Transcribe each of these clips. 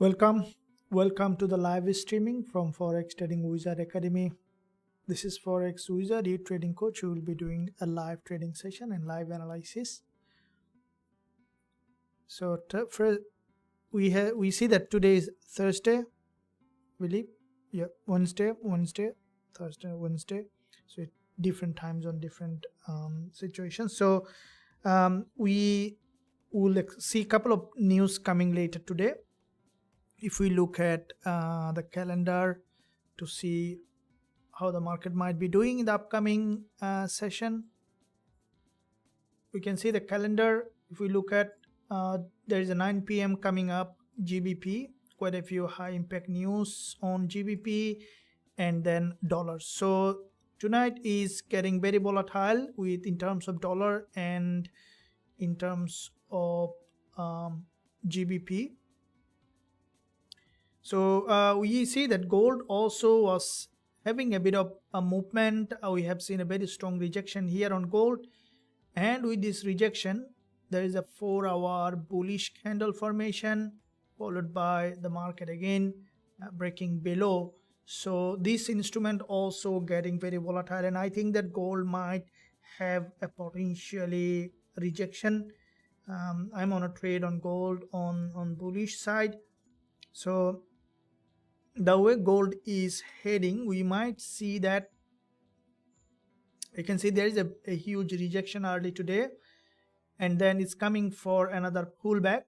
Welcome, welcome to the live streaming from Forex Trading Wizard Academy. This is Forex Wizard, your trading coach, who will be doing a live trading session and live analysis. So first, we see that today is Thursday, believe, yeah, Wednesday, Thursday, Wednesday. So different times on different situations. So we will see a couple of news coming later today. If we look at the calendar to see how the market might be doing in the upcoming session, we can see the calendar. If we look at there is a 9 p.m. coming up, GBP, quite a few high impact news on GBP, and then dollars. So tonight is getting very volatile with in terms of dollar and in terms of GBP. So we see that gold also was having a bit of a movement. We have seen a very strong rejection here on gold, and with this rejection there is a 4-hour bullish candle formation, followed by the market again breaking below. So this instrument also getting very volatile, and I think that gold might have a potentially rejection. I'm on a trade on gold on bullish side. So the way gold is heading, we might see that you can see there is a huge rejection early today, and then it's coming for another pullback.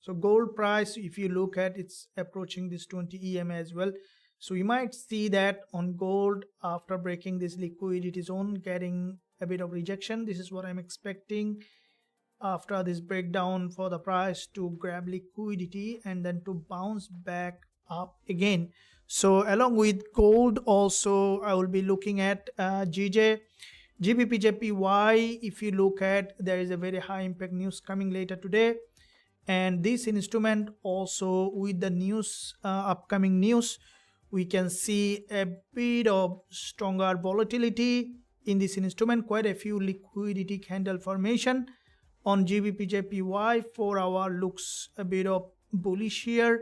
So gold price, if you look at, it's approaching this 20 EM as well. So you might see that on gold, after breaking this liquidity zone, getting a bit of rejection. This is what I'm expecting after this breakdown, for the price to grab liquidity and then to bounce back up again. So along with gold also, I will be looking at Gbpusd. If you look at, there is a very high impact news coming later today, and this instrument also, with the news upcoming news, we can see a bit of stronger volatility in this instrument. Quite a few liquidity candle formation on Gbpusd. 4-hour looks a bit of bullish here.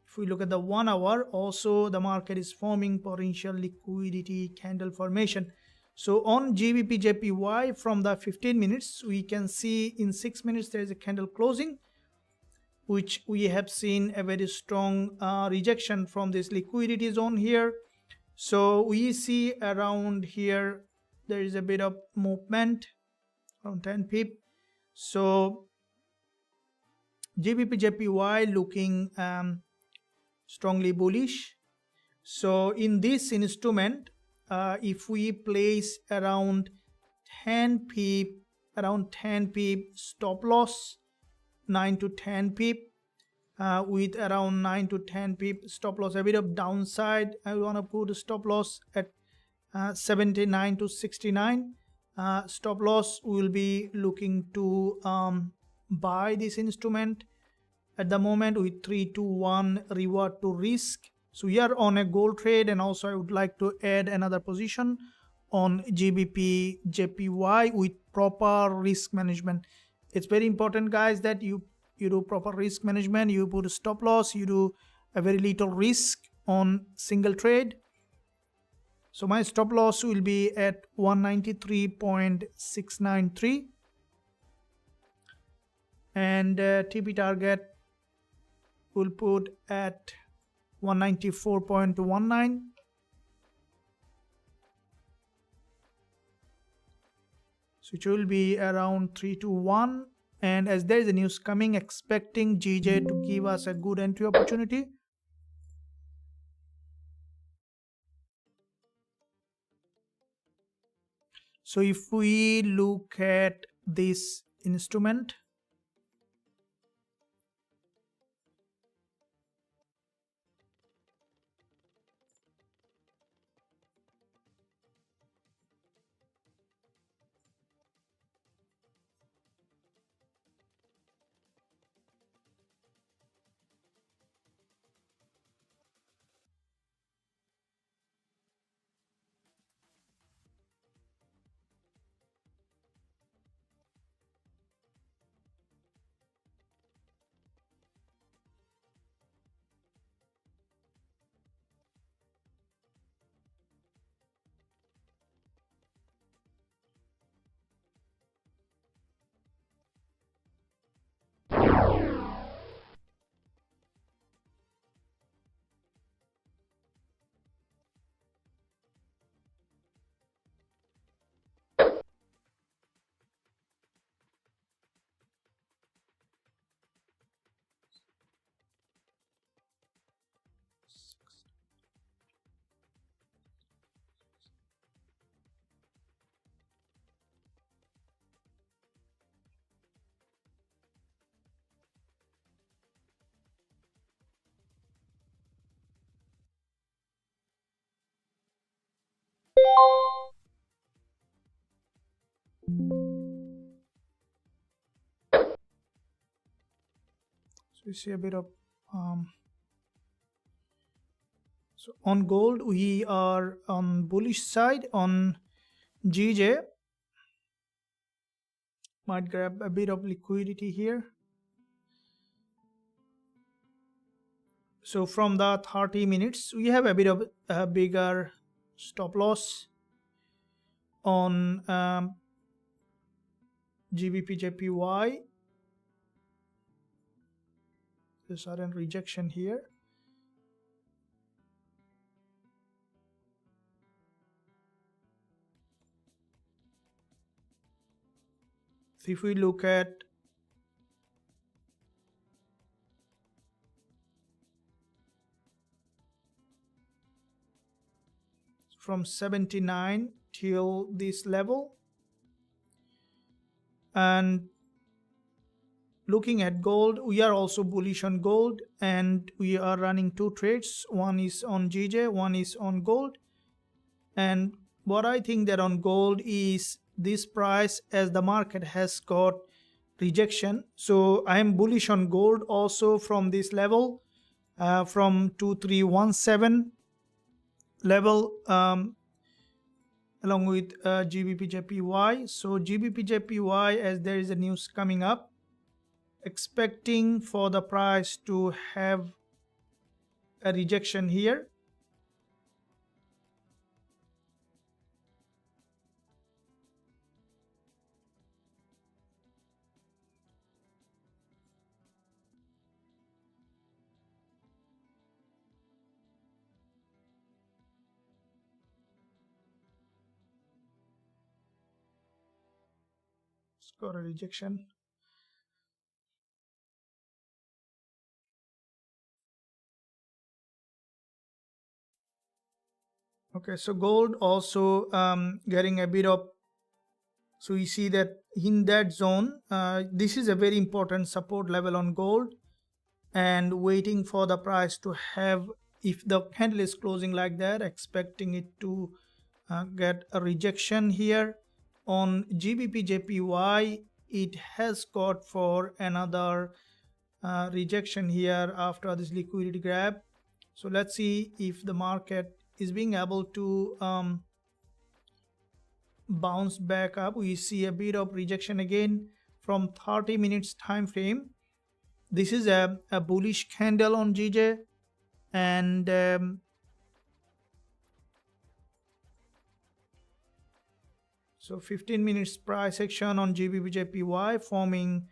If we look at the 1 hour, also the market is forming potential liquidity candle formation. So on Gbpusd, from the 15 minutes, we can see in 6 minutes there is a candle closing, which we have seen a very strong rejection from this liquidity zone here. So we see around here there is a bit of movement around 10 pip. So Gbpusd looking strongly bullish. So in this instrument, if we place around 10 pip stop loss, 9 to 10 pip, with around 9 to 10 pip stop loss, a bit of downside, I want to put a stop loss at 79 to 69. Stop loss, we will be looking to buy this instrument at the moment with 3 to 1 reward to risk. So we are on a gold trade, and also I would like to add another position on Gbpusd with proper risk management. It's very important, guys, that you do proper risk management. You put a stop loss, you do a very little risk on single trade. So my stop loss will be at 193.693, and TP target will put at 194.19. So it will be around 3 to 1. And as there is a news coming, expecting GJ to give us a good entry opportunity. So if we look at this instrument, We see a bit of so on gold we are on bullish side. On GJ might grab a bit of liquidity here. So from the 30 minutes we have a bit of a bigger stop loss on Gbpsd. The sudden rejection here. So if we look at from 79 till this level, and looking at gold, we are also bullish on gold, and we are running two trades. One is on GJ, one is on gold. And what I think that on gold is this price, as the market has got rejection, so I am bullish on gold also from this level, from 2317 level, along with Gbpsd. So Gbpsd, as there is a news coming up, expecting for the price to have a rejection here. It's got a rejection. Okay, so gold also getting a bit of, so we see that in that zone, this is a very important support level on gold, and waiting for the price to have, if the candle is closing like that, expecting it to get a rejection here. On Gbpsd, it has got for another rejection here after this liquidity grab. So let's see if the market is being able to bounce back up. We see a bit of rejection again from 30 minutes time frame. This is a bullish candle on GJ, and so 15 minutes price action on Gbpsd forming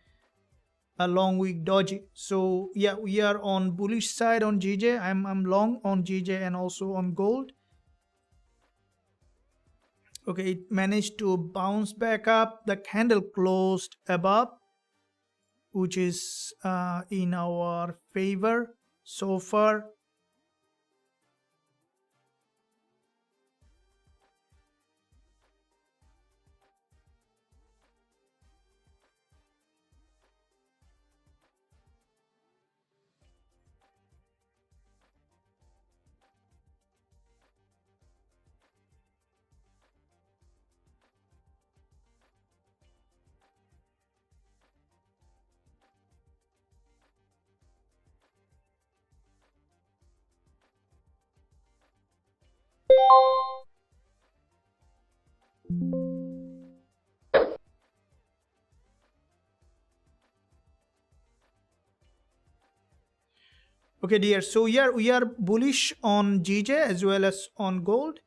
a long wick doji. So yeah, we are on bullish side on GJ. I'm long on GJ and also on gold. Okay, it managed to bounce back up. The candle closed above, which is in our favor so far. Okay dear, so we are bullish on GJ as well as on gold,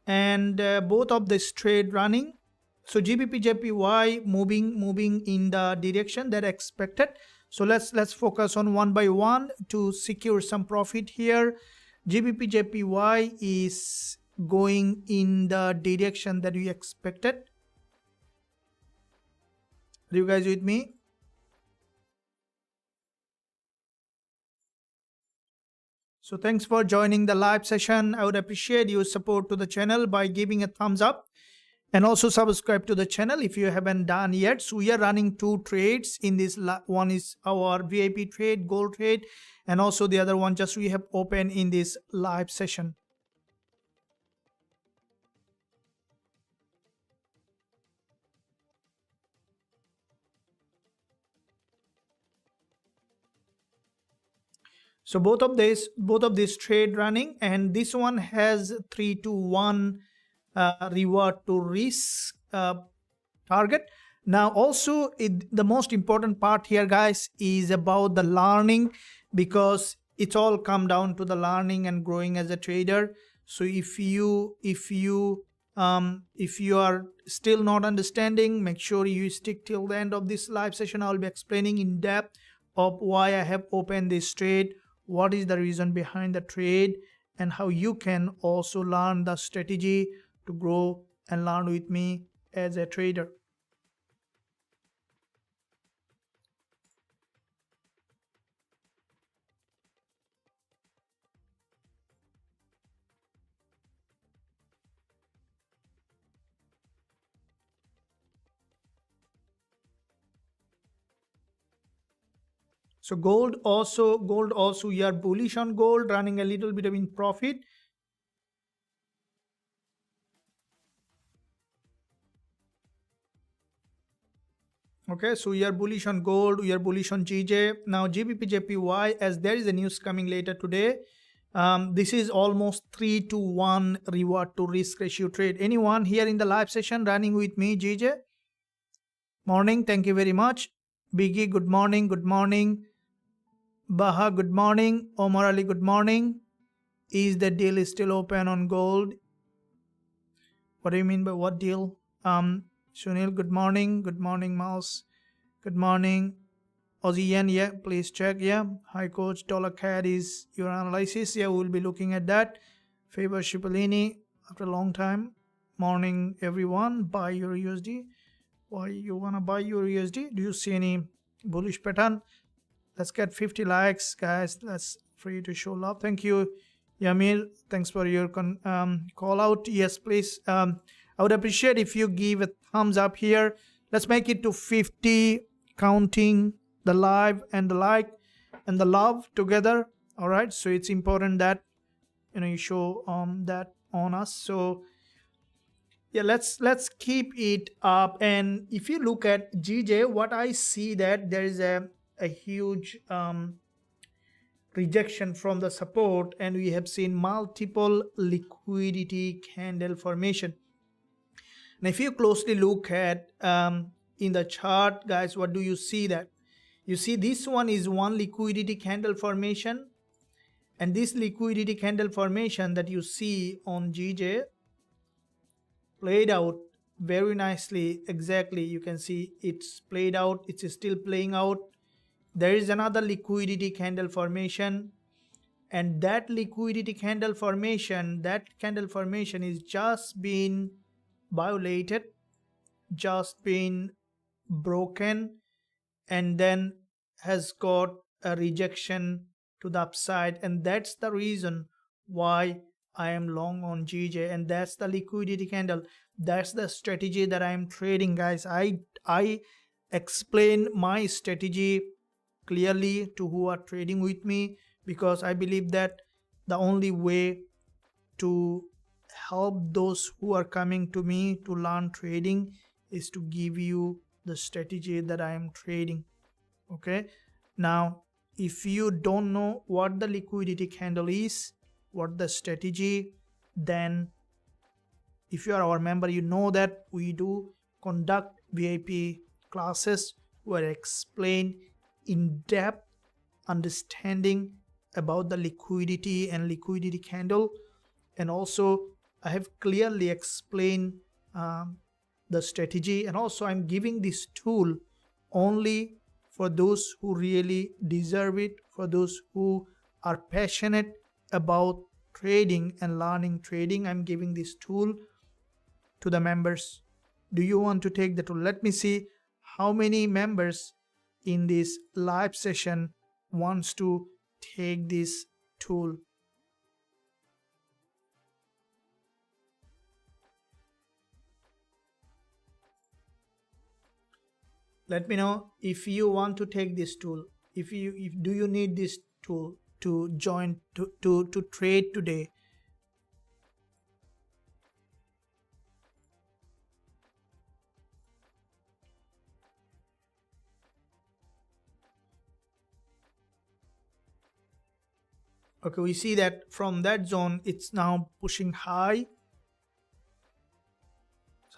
and both of this trade running. So Gbpsd moving in the direction that expected. So let's focus on one by one to secure some profit here. Gbpsd is going in the direction that we expected. Are you guys with me? So thanks for joining the live session. I would appreciate your support to the channel by giving a thumbs up, and also subscribe to the channel if you haven't done yet. So we are running two trades in this. One is our VIP trade, gold trade, and also the other one just we have opened in this live session. So both of these trade running, and this one has 3 to 1 reward to risk target. Now also the most important part here, guys, is about the learning, because it's all come down to the learning and growing as a trader. So if you are still not understanding, make sure you stick till the end of this live session. I'll be explaining in depth of why I have opened this trade, what is the reason behind the trade, and how you can also learn the strategy to grow and learn with me as a trader. So gold also we are bullish on gold, running a little bit of in profit. Okay, so we are bullish on gold, we are bullish on GJ. Now GBPJPY, as there is a news coming later today, this is almost 3 to 1 reward to risk ratio trade. Anyone here in the live session running with me, GJ? Morning, thank you very much. Biggie, good morning, good morning. Baha, good morning. Omar Ali, good morning. Is the deal still open on gold? What do you mean by what deal? Sunil, good morning. Good morning, Mouse. Good morning. Aussie Yen, yeah, please check. Yeah. Hi, Coach. Dollar CAD is your analysis. Yeah, we'll be looking at that. Faber Cipollini, after a long time. Morning, everyone. Buy your USD. Why you wanna buy your USD? Do you see any bullish pattern? Let's get 50 likes, guys. That's free to show love. Thank you, Yamil. Thanks for your call out. Yes, please. I would appreciate if you give a thumbs up here. Let's make it to 50, counting the live and the like and the love together. All right. So it's important that you show that on us. So yeah, let's keep it up. And if you look at GJ, what I see that there is a huge rejection from the support, and we have seen multiple liquidity candle formation. And if you closely look at in the chart, guys, what do you see? That you see this one is one liquidity candle formation, and this liquidity candle formation that you see on GJ played out very nicely. Exactly, you can see it's played out, it's still playing out. There is another liquidity candle formation, and that liquidity candle formation, is just been violated, just been broken, and then has got a rejection to the upside. And that's the reason why I am long on GJ, and that's the liquidity candle. That's the strategy that I am trading, guys. I explain my strategy clearly to who are trading with me, because I believe that the only way to help those who are coming to me to learn trading is to give you the strategy that I am trading. Okay, now if you don't know what the liquidity candle is, what the strategy, then if you are our member, you know that we do conduct VIP classes where I explain in depth understanding about the liquidity and liquidity candle. And also I have clearly explained the strategy, and also I'm giving this tool only for those who really deserve it, for those who are passionate about trading and learning trading. I'm giving this tool to the members. Do you want to take the tool? Let me see how many members in this live session wants to take this tool. Let me know if you want to take this tool. If do you need this tool to join to trade today? Okay, we see that from that zone it's now pushing high.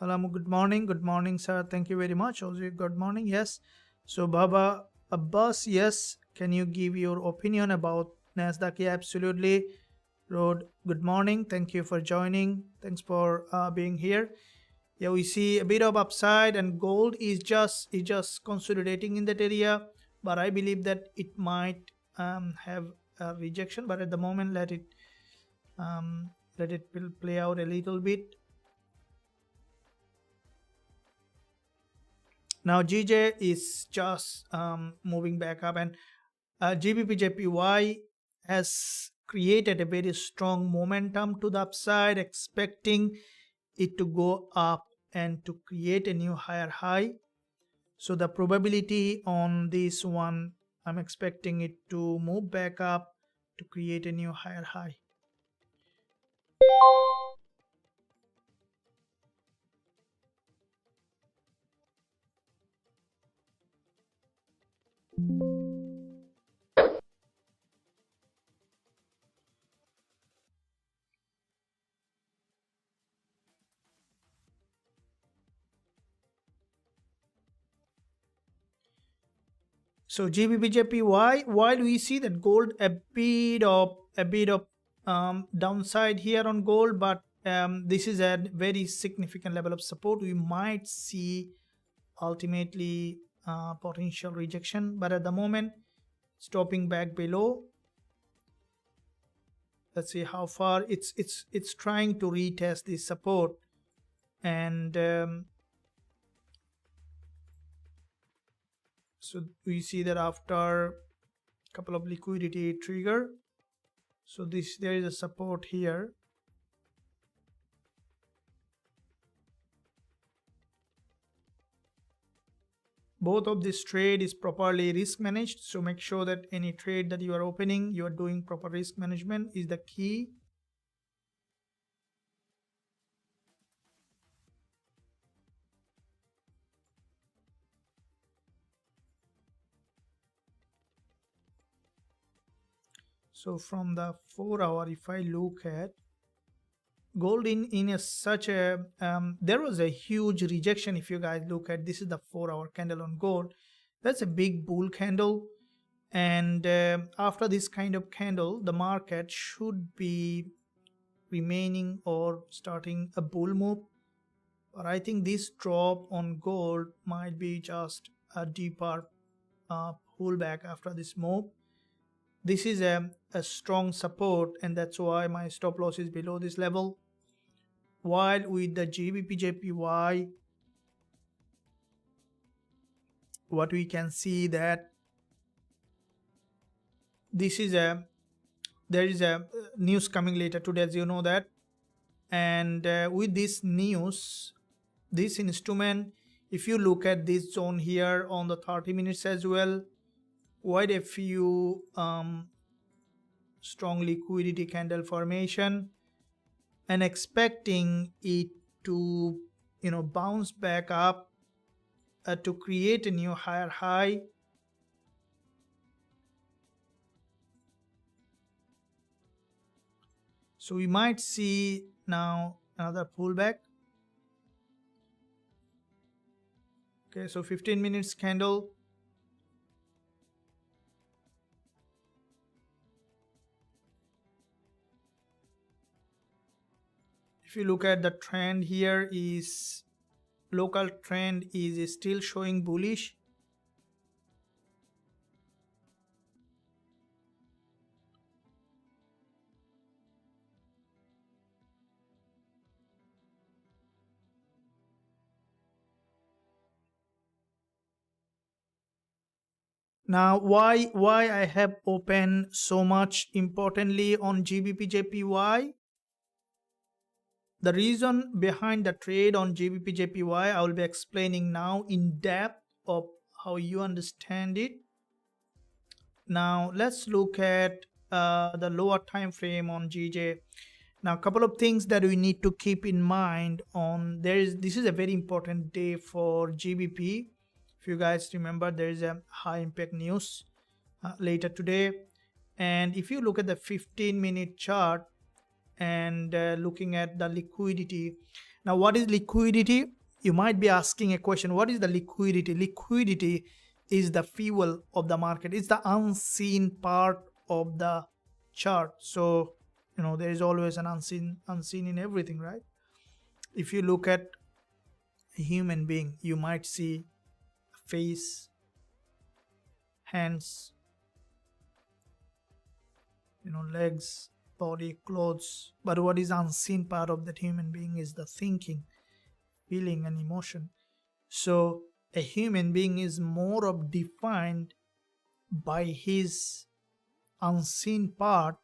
Salamu, good morning sir, thank you very much. Also good morning. Yes, so Baba Abbas, yes, can you give your opinion about Nasdaq? Yeah, absolutely. Road, good morning, thank you for joining, thanks for being here. Yeah, we see a bit of upside, and gold is just consolidating in that area, but I believe that it might have a rejection, but at the moment let it will play out a little bit. Now GJ is just moving back up, and Gbpusd has created a very strong momentum to the upside, expecting it to go up and to create a new higher high. So the probability on this one, I'm expecting it to move back up to create a new higher high. So Gbpusd, while we see that gold a bit of downside here on gold, but this is a very significant level of support. We might see ultimately potential rejection, but at the moment stopping back below. Let's see how far it's trying to retest this support, and so we see that after a couple of liquidity trigger, so there is a support here. Both of this trade is properly risk managed, so make sure that any trade that you are opening, you are doing proper risk management is the key. So from the 4 hour, if I look at gold in such a there was a huge rejection. If you guys look at, this is the 4 hour candle on gold, that's a big bull candle, and after this kind of candle the market should be remaining or starting a bull move, but I think this drop on gold might be just a deeper pullback after this move. This is a strong support, and that's why my stop loss is below this level. While with the Gbpusd, what we can see that this is there is a news coming later today, as you know that, and with this news, this instrument, if you look at this zone here on the 30 minutes as well, quite a few strong liquidity candle formation, and expecting it to bounce back up to create a new higher high. So we might see now another pullback. Okay, so 15 minutes candle. If you look at the trend here, is local trend is still showing bullish. Now why I have opened so much importantly on Gbpusd, the reason behind the trade on Gbpusd I will be explaining now in depth of how you understand it. Now let's look at the lower time frame on GJ. Now a couple of things that we need to keep in mind on this is a very important day for GBP. If you guys remember, there is a high impact news later today, And if you look at the 15-minute chart and looking at the liquidity, now what is liquidity? You might be asking a question, what is the liquidity? Liquidity is the fuel of the market. It's the unseen part of the chart. So there is always an unseen in everything, right? If you look at a human being, you might see face, hands, legs, body, clothes. But what is unseen part of that human being is the thinking, feeling, and emotion. So a human being is more of defined by his unseen part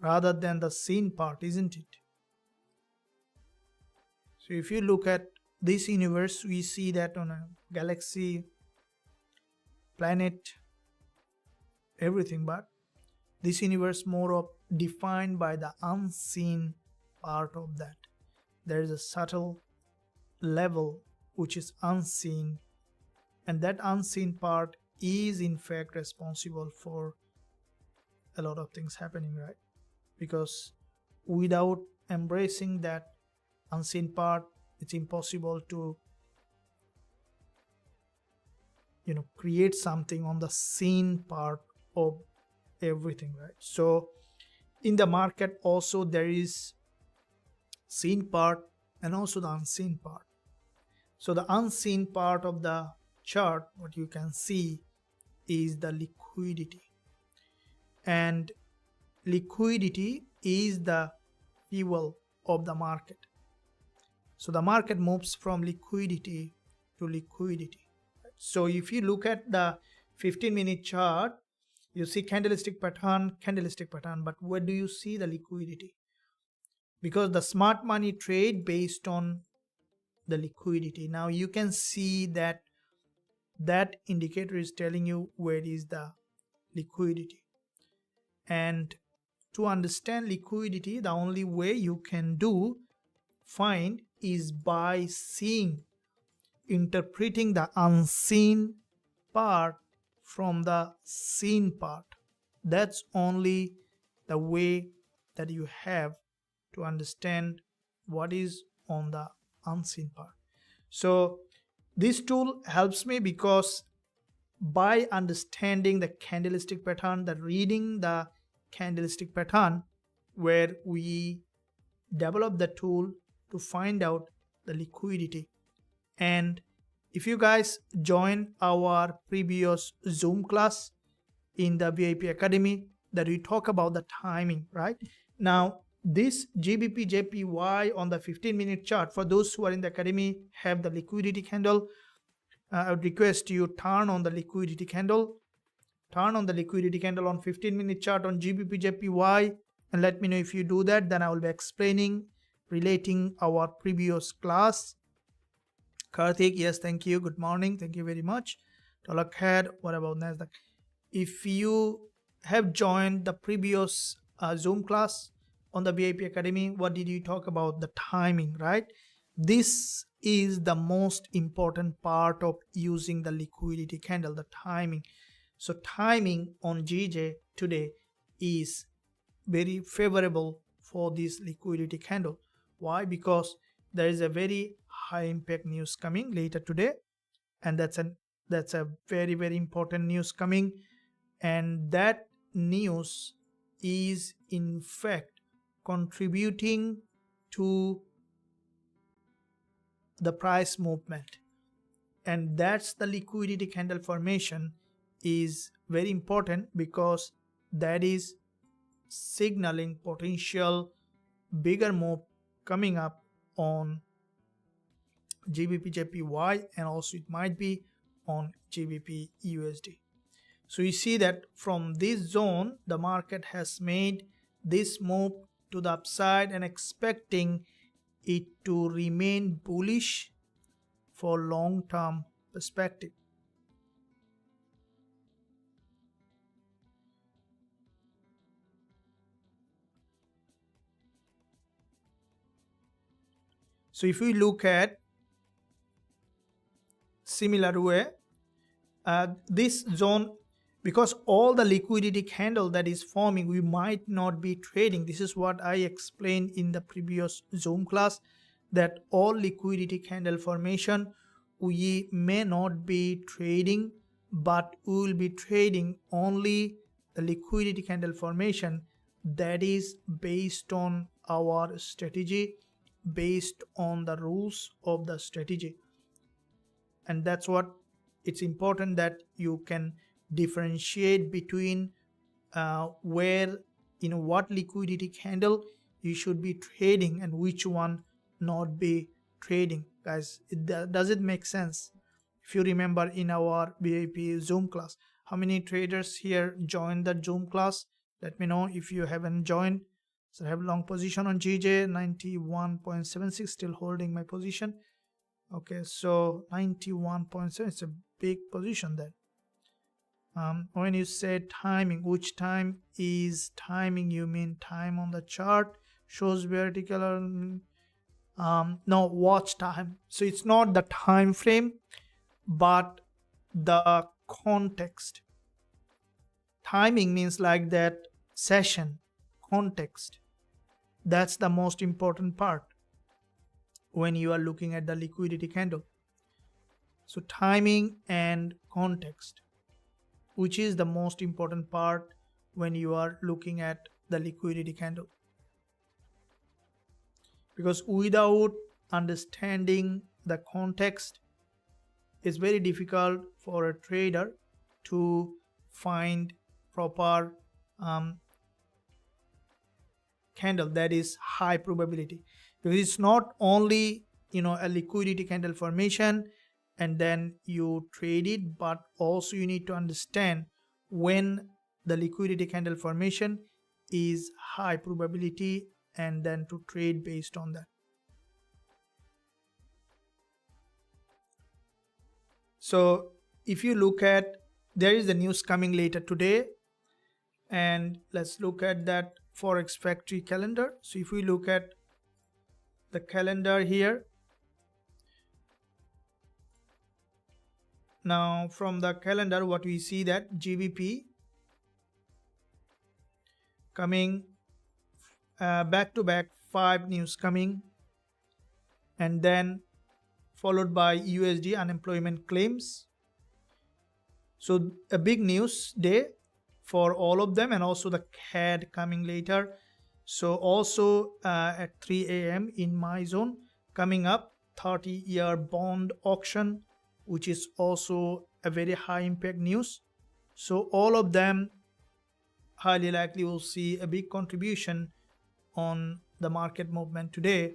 rather than the seen part, isn't it? So if you look at this universe, we see that on a galaxy, planet, everything, but this universe more of defined by the unseen part of that. There is a subtle level which is unseen, and that unseen part is in fact responsible for a lot of things happening, right? Because without embracing that unseen part, it's impossible to create something on the seen part of everything, right? So in the market also there is seen part and also the unseen part. So the unseen part of the chart, what you can see is the liquidity, and liquidity is the fuel of the market. So the market moves from liquidity to liquidity. So if you look at the 15-minute chart, you see candlestick pattern, but where do you see the liquidity? Because the smart money trade based on the liquidity. Now you can see that indicator is telling you where is the liquidity. And to understand liquidity, the only way you can find is by seeing, interpreting the unseen part from the seen part. That's only the way that you have to understand what is on the unseen part. So this tool helps me because by understanding the candlestick pattern, the reading the candlestick pattern, where we develop the tool to find out the liquidity. And if you guys join our previous Zoom class in the VIP Academy, that we talk about the timing, right? Now this Gbpusd on the 15-minute chart, for those who are in the academy, have the liquidity candle. I would request you turn on the liquidity candle. Turn on the liquidity candle on 15-minute chart on Gbpusd, and let me know if you do that. Then I will be explaining, relating our previous class. Karthik, yes, thank you. Good morning. Thank you very much. Tolakhead, what about NASDAQ? If you have joined the previous Zoom class on the VIP Academy, what did you talk about? The timing, right? This is the most important part of using the liquidity candle, the timing. So timing on GJ today is very favorable for this liquidity candle. Why? Because there is a very high impact news coming later today, and that's a very, very important news coming, and that news is in fact contributing to the price movement, and that's the liquidity candle formation is very important, because that is signaling potential bigger move coming up on Gbpusd, and also it might be on GBPUSD. So you see that from this zone the market has made this move to the upside and expecting it to remain bullish for long-term perspective. So if we look at similar way, this zone, because all the liquidity candle that is forming, we might not be trading. This is what I explained in the previous Zoom class, that all liquidity candle formation we may not be trading, but we will be trading only the liquidity candle formation that is based on our strategy, based on the rules of the strategy. And that's what it's important, that you can differentiate between where, what liquidity candle you should be trading and which one not be trading. Guys, does it make sense? If you remember in our VIP Zoom class, how many traders here joined the Zoom class? Let me know if you haven't joined. So I have long position on GJ 91.76, still holding my position. Okay, so 91.7, it's a big position there. When you say timing, which time is timing? You mean time on the chart shows vertical or no, watch time. So it's not the time frame, but the context. Timing means like that session, context. That's the most important part when you are looking at the liquidity candle. So timing and context, which is the most important part when you are looking at the liquidity candle. Because without understanding the context, it's very difficult for a trader to find proper candle that is high probability. Because it's not only a liquidity candle formation and then you trade it, but also you need to understand when the liquidity candle formation is high probability and then to trade based on that. So if you look at, there is the news coming later today, and let's look at that Forex factory calendar. So if we look at the calendar here, now from the calendar what we see, that Gbp coming back to back, 5 news coming, and then followed by USD unemployment claims. So a big news day for all of them, and also the CAD coming later. So also at 3 a.m. in my zone coming up, 30-year bond auction, which is also a very high impact news. So all of them highly likely will see a big contribution on the market movement today.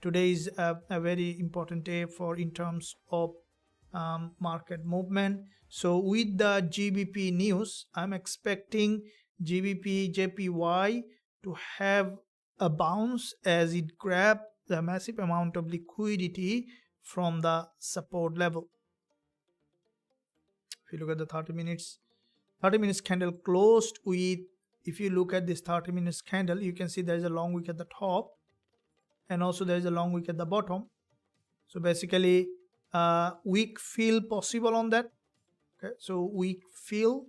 Today is a very important day for in terms of market movement. So with the GBP news, I'm expecting GBP JPY to have a bounce as it grabbed the massive amount of liquidity from the support level. If you look at the 30 minutes candle closed with, if you look at this 30 minutes candle, you can see there is a long wick at the top and also there is a long wick at the bottom. So basically wick fill possible on that. Okay, so wick fill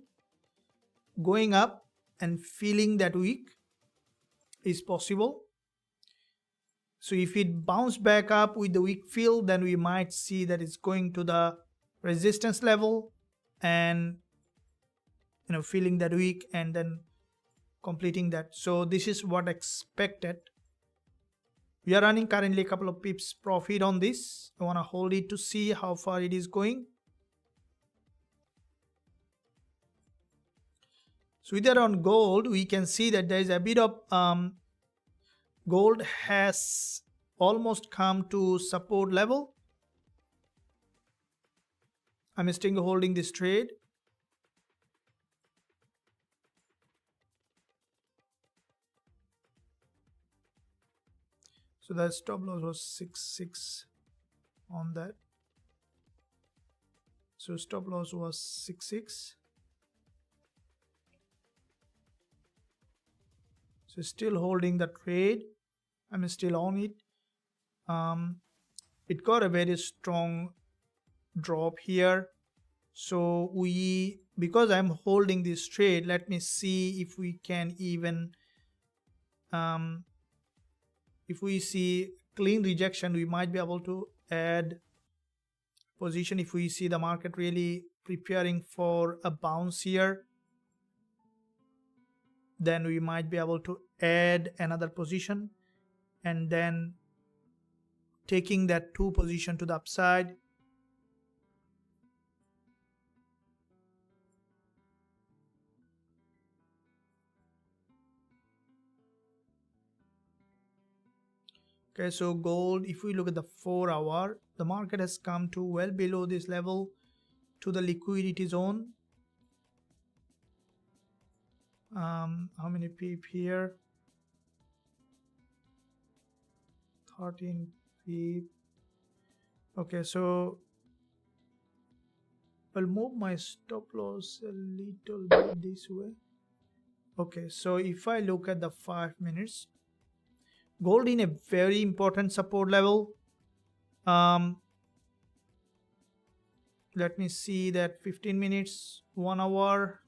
going up and filling that wick is possible. So if it bounce back up with the wick fill, then we might see that it's going to the resistance level and filling that wick and then completing that. So this is what expected. We are running currently a couple of pips profit on this. I want to hold it to see how far it is going. So with that on gold, we can see that there is a bit of gold has almost come to support level. I'm still holding this trade. So the stop loss was 6.6 on that. So stop loss was 6.6. So still holding the trade. I'm still on it. It got a very strong drop here. So we because I'm holding this trade, let me see if we can even if we see clean rejection, we might be able to add position. If we see the market really preparing for a bounce here, then we might be able to add another position and then taking that 2 position to the upside. Okay, so gold, if we look at the 4 hour, the market has come to well below this level to the liquidity zone. How many pip here? 13 pip. Okay, so I'll move my stop loss a little bit this way. Okay, so if I look at the 5 minutes, gold in a very important support level. Let me see that 15 minutes, 1 hour.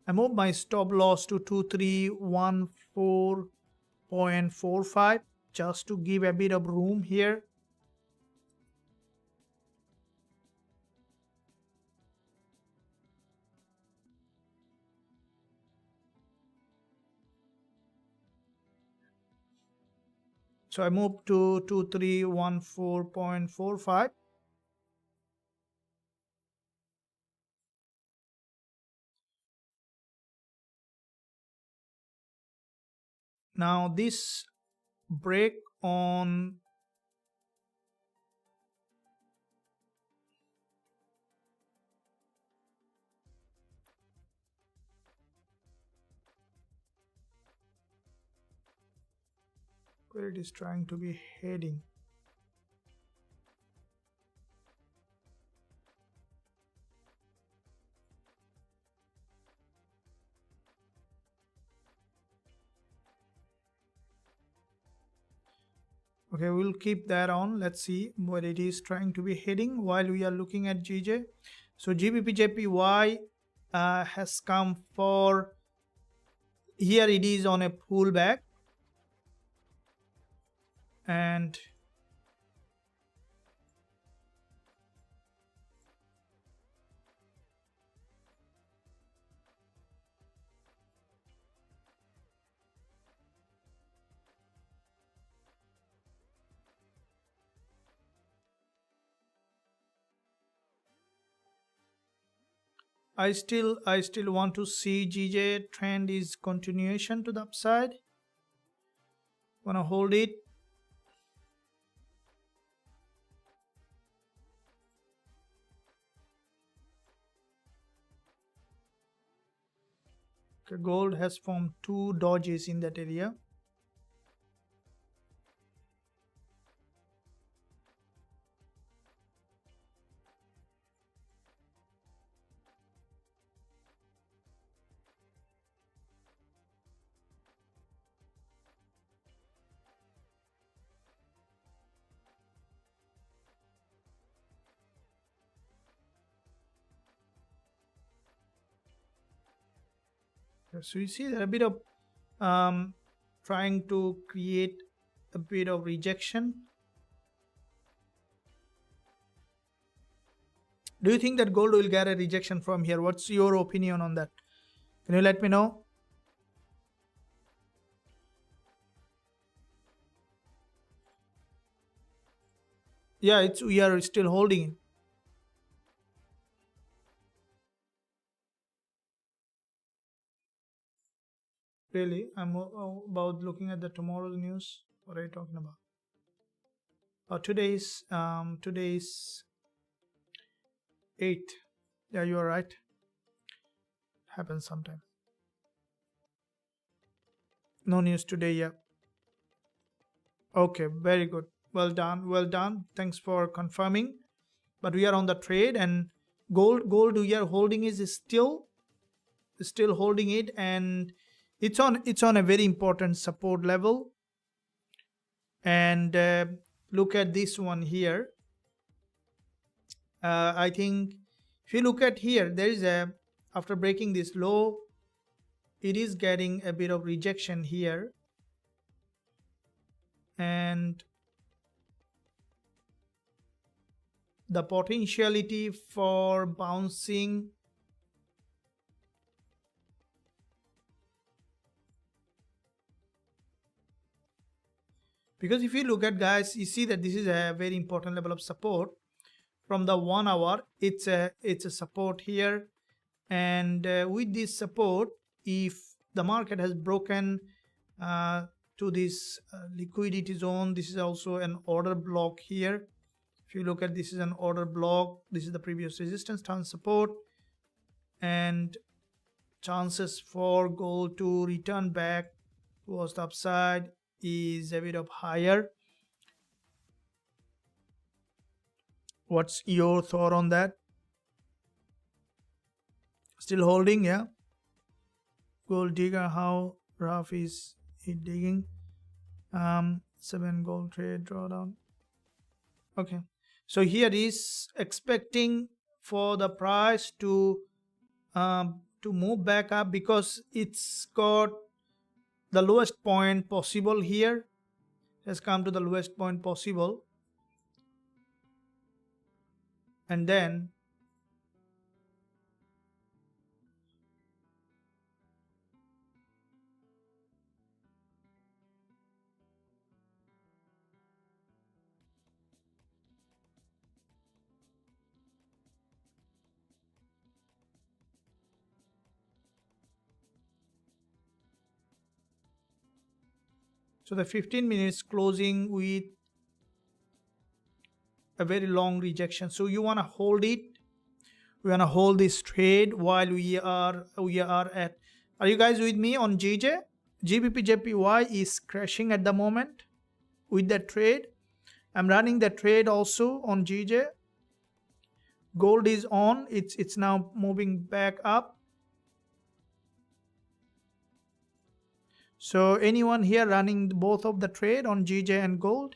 I move my stop loss to 2314.45 just to give a bit of room here. So I move to 2314.45. Now this break on where it is trying to be heading. Okay, we'll keep that on. Let's see what it is trying to be heading while we are looking at GJ. So GBPJPY has come for, here it is on a pullback, and I still want to see GJ trend is continuation to the upside. Wanna hold it. Okay, gold has formed 2 dodges in that area. So you see there a bit of trying to create a bit of rejection. Do you think that gold will get a rejection from here? What's your opinion on that? Can you let me know? Yeah, we are still holding it. Really, I'm about looking at the tomorrow's news. What are you talking about? Today's 8. Yeah, you are right. Happens sometime. No news today. Yeah. Okay, very good. Well done. Well done. Thanks for confirming. But we are on the trade, and Gold we are holding is still holding it, and it's on a very important support level. And look at this one here. I think if you look at here, there is a, after breaking this low, it is getting a bit of rejection here, and the potentiality for bouncing because if you look at, guys, you see that this is a very important level of support from the 1 hour. It's a support here, and with this support, if the market has broken to this liquidity zone, this is also an order block here. If you look at, this is an order block, this is the previous resistance, turn support, and chances for gold to return back towards the upside is a bit of higher. What's your thought on that? Still holding? Yeah. Gold digger, how rough is it digging? 7 gold trade drawdown. Okay, so here is expecting for the price to move back up, because it's got the lowest point possible here. It has come to the lowest point possible, and then so the 15 minutes closing with a very long rejection. So you want to hold it. We want to hold this trade while we are at. Are you guys with me on GJ? Gbpusd is crashing at the moment with that trade. I'm running the trade also on GJ. Gold is on. It's now moving back up. So anyone here running both of the trade on GJ and gold?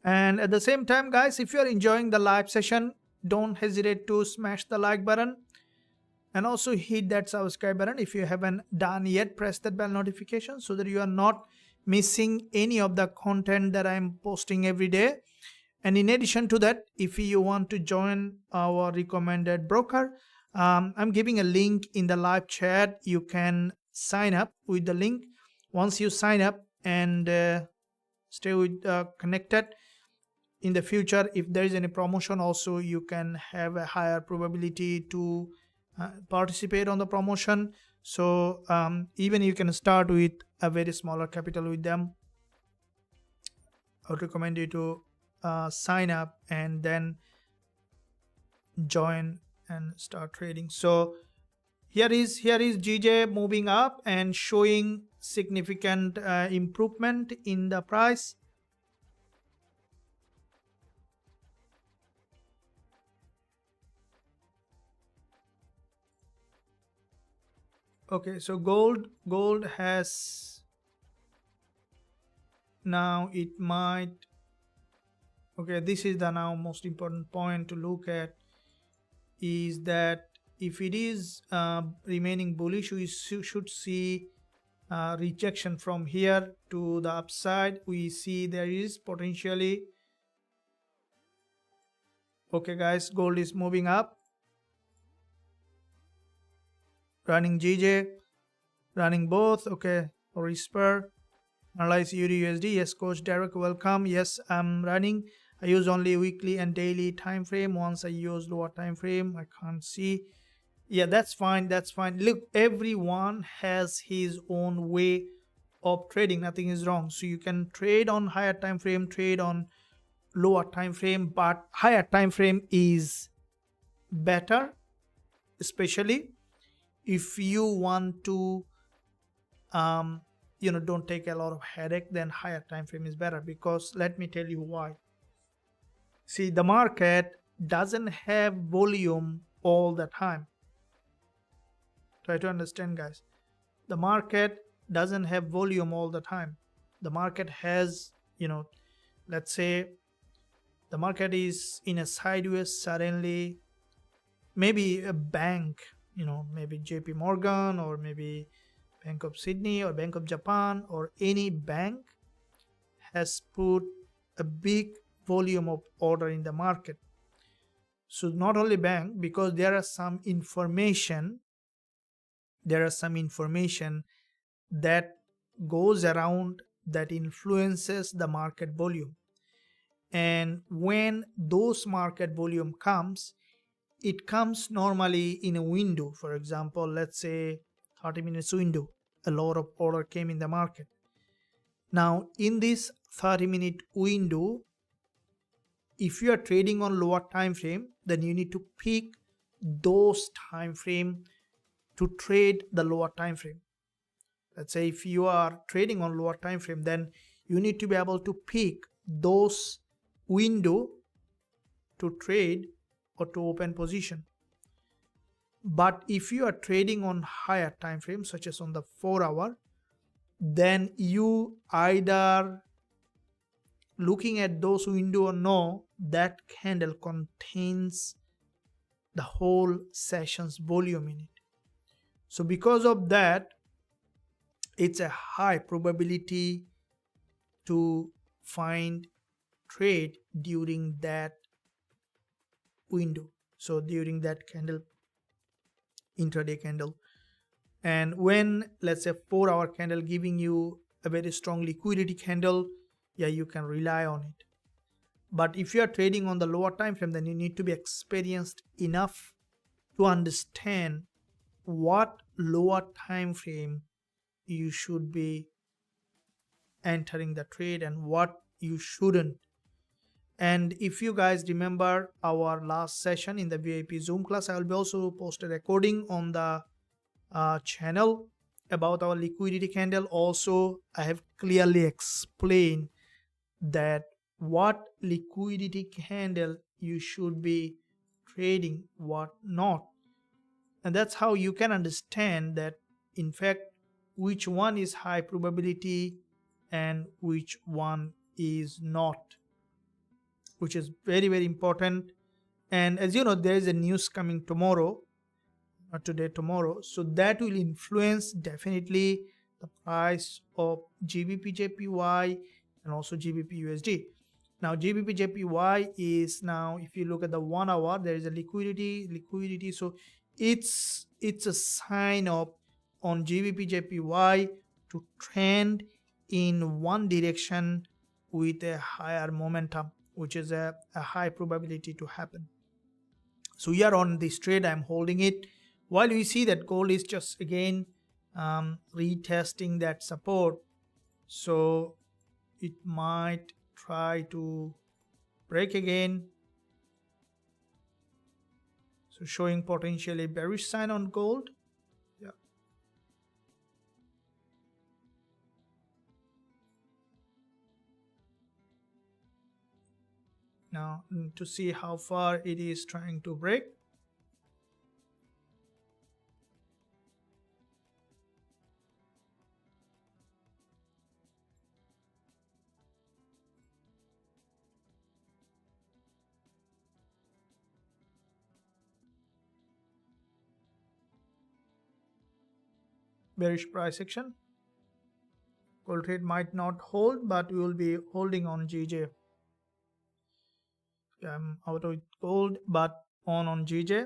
And at the same time, guys, if you are enjoying the live session, don't hesitate to smash the like button and also hit that subscribe button. If you haven't done yet, press that bell notification so that you are not missing any of the content that I'm posting every day. And in addition to that, if you want to join our recommended broker, I'm giving a link in the live chat. You can sign up with the link. Once you sign up and stay with connected, in the future, if there is any promotion, also you can have a higher probability to participate on the promotion. So even you can start with a very smaller capital with them. I would recommend you to sign up and then join and start trading. So here is GJ moving up and showing significant improvement in the price. Okay, so gold has now, it might, okay, this is the now most important point to look at, is that if it is remaining bullish, we should see rejection from here to the upside. We see there is potentially, okay guys, gold is moving up, running GJ, running both. Okay, or Whisper, analyze USD. Yes, coach Derek, welcome. Yes, I'm running. I use only weekly and daily time frame. Once I use lower time frame, I can't see. Yeah, that's fine, that's fine. Look, everyone has his own way of trading. Nothing is wrong. So you can trade on higher time frame, trade on lower time frame, but higher time frame is better, especially if you want to don't take a lot of headache. Then higher time frame is better, because let me tell you why. See, the market doesn't have volume all the time. Try to understand, guys. The market doesn't have volume all the time. The market has, let's say the market is in a sideways, suddenly maybe a bank, maybe JP Morgan, or maybe Bank of Sydney, or Bank of Japan, or any bank has put a big volume of order in the market. So not only bank, because there are some information that goes around that influences the market volume. And when those market volume comes, it comes normally in a window. For example, let's say 30 minutes window, a lot of order came in the market. Now in this 30-minute window, if you are trading on lower time frame, then you need to pick those time frame to trade the lower time frame. Let's say if you are trading on lower time frame, then you need to be able to pick those window to trade or to open position. But if you are trading on higher time frame, such as on the 4-hour, then you either looking at those window or no, that candle contains the whole session's volume in it. So because of that, it's a high probability to find trade during that window. So during that candle, intraday candle. And when, let's say, 4-hour candle giving you a very strong liquidity candle, yeah, you can rely on it. But if you are trading on the lower time frame, then you need to be experienced enough to understand what lower time frame you should be entering the trade and what you shouldn't. And if you guys remember our last session in the VIP Zoom class, I will be also post a recording on the channel about our liquidity candle. Also, I have clearly explained that what liquidity candle you should be trading, what not. And that's how you can understand that in fact which one is high probability and which one is not, which is very, very important. And as you know, there is a news coming tomorrow, not today, tomorrow. So that will influence definitely the price of GBPJPY and also GBPUSD. Now GBPJPY is, now if you look at the 1-hour, there is a liquidity. So it's a sign of on GBPJPY to trend in one direction with a higher momentum, which is a high probability to happen. So we are on this trade, I'm holding it, while we see that gold is just again retesting that support. So it might try to break again, so showing potentially bearish sign on gold. Yeah, now to see how far it is trying to break. Bearish price action. Gold trade might not hold, but we will be holding on GJ. I'm out of gold, but on GJ.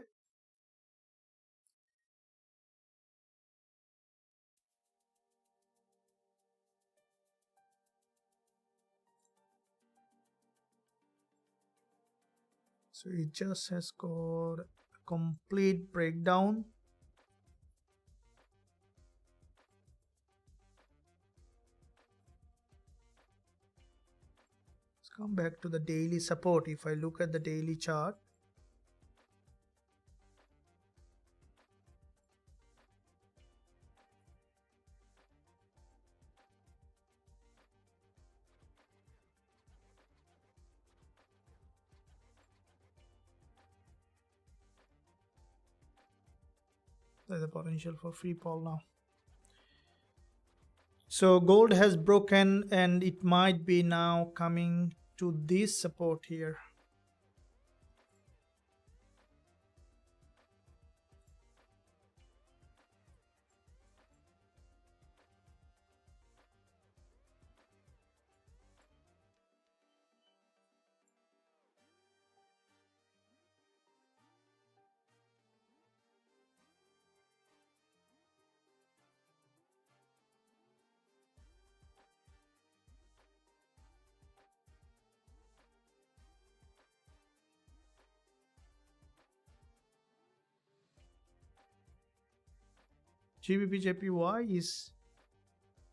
So it just has got a complete breakdown. come back to the daily support. If I look at the daily chart, there's a potential for free fall now. So gold has broken and it might be now coming to this support here. Gbpusd is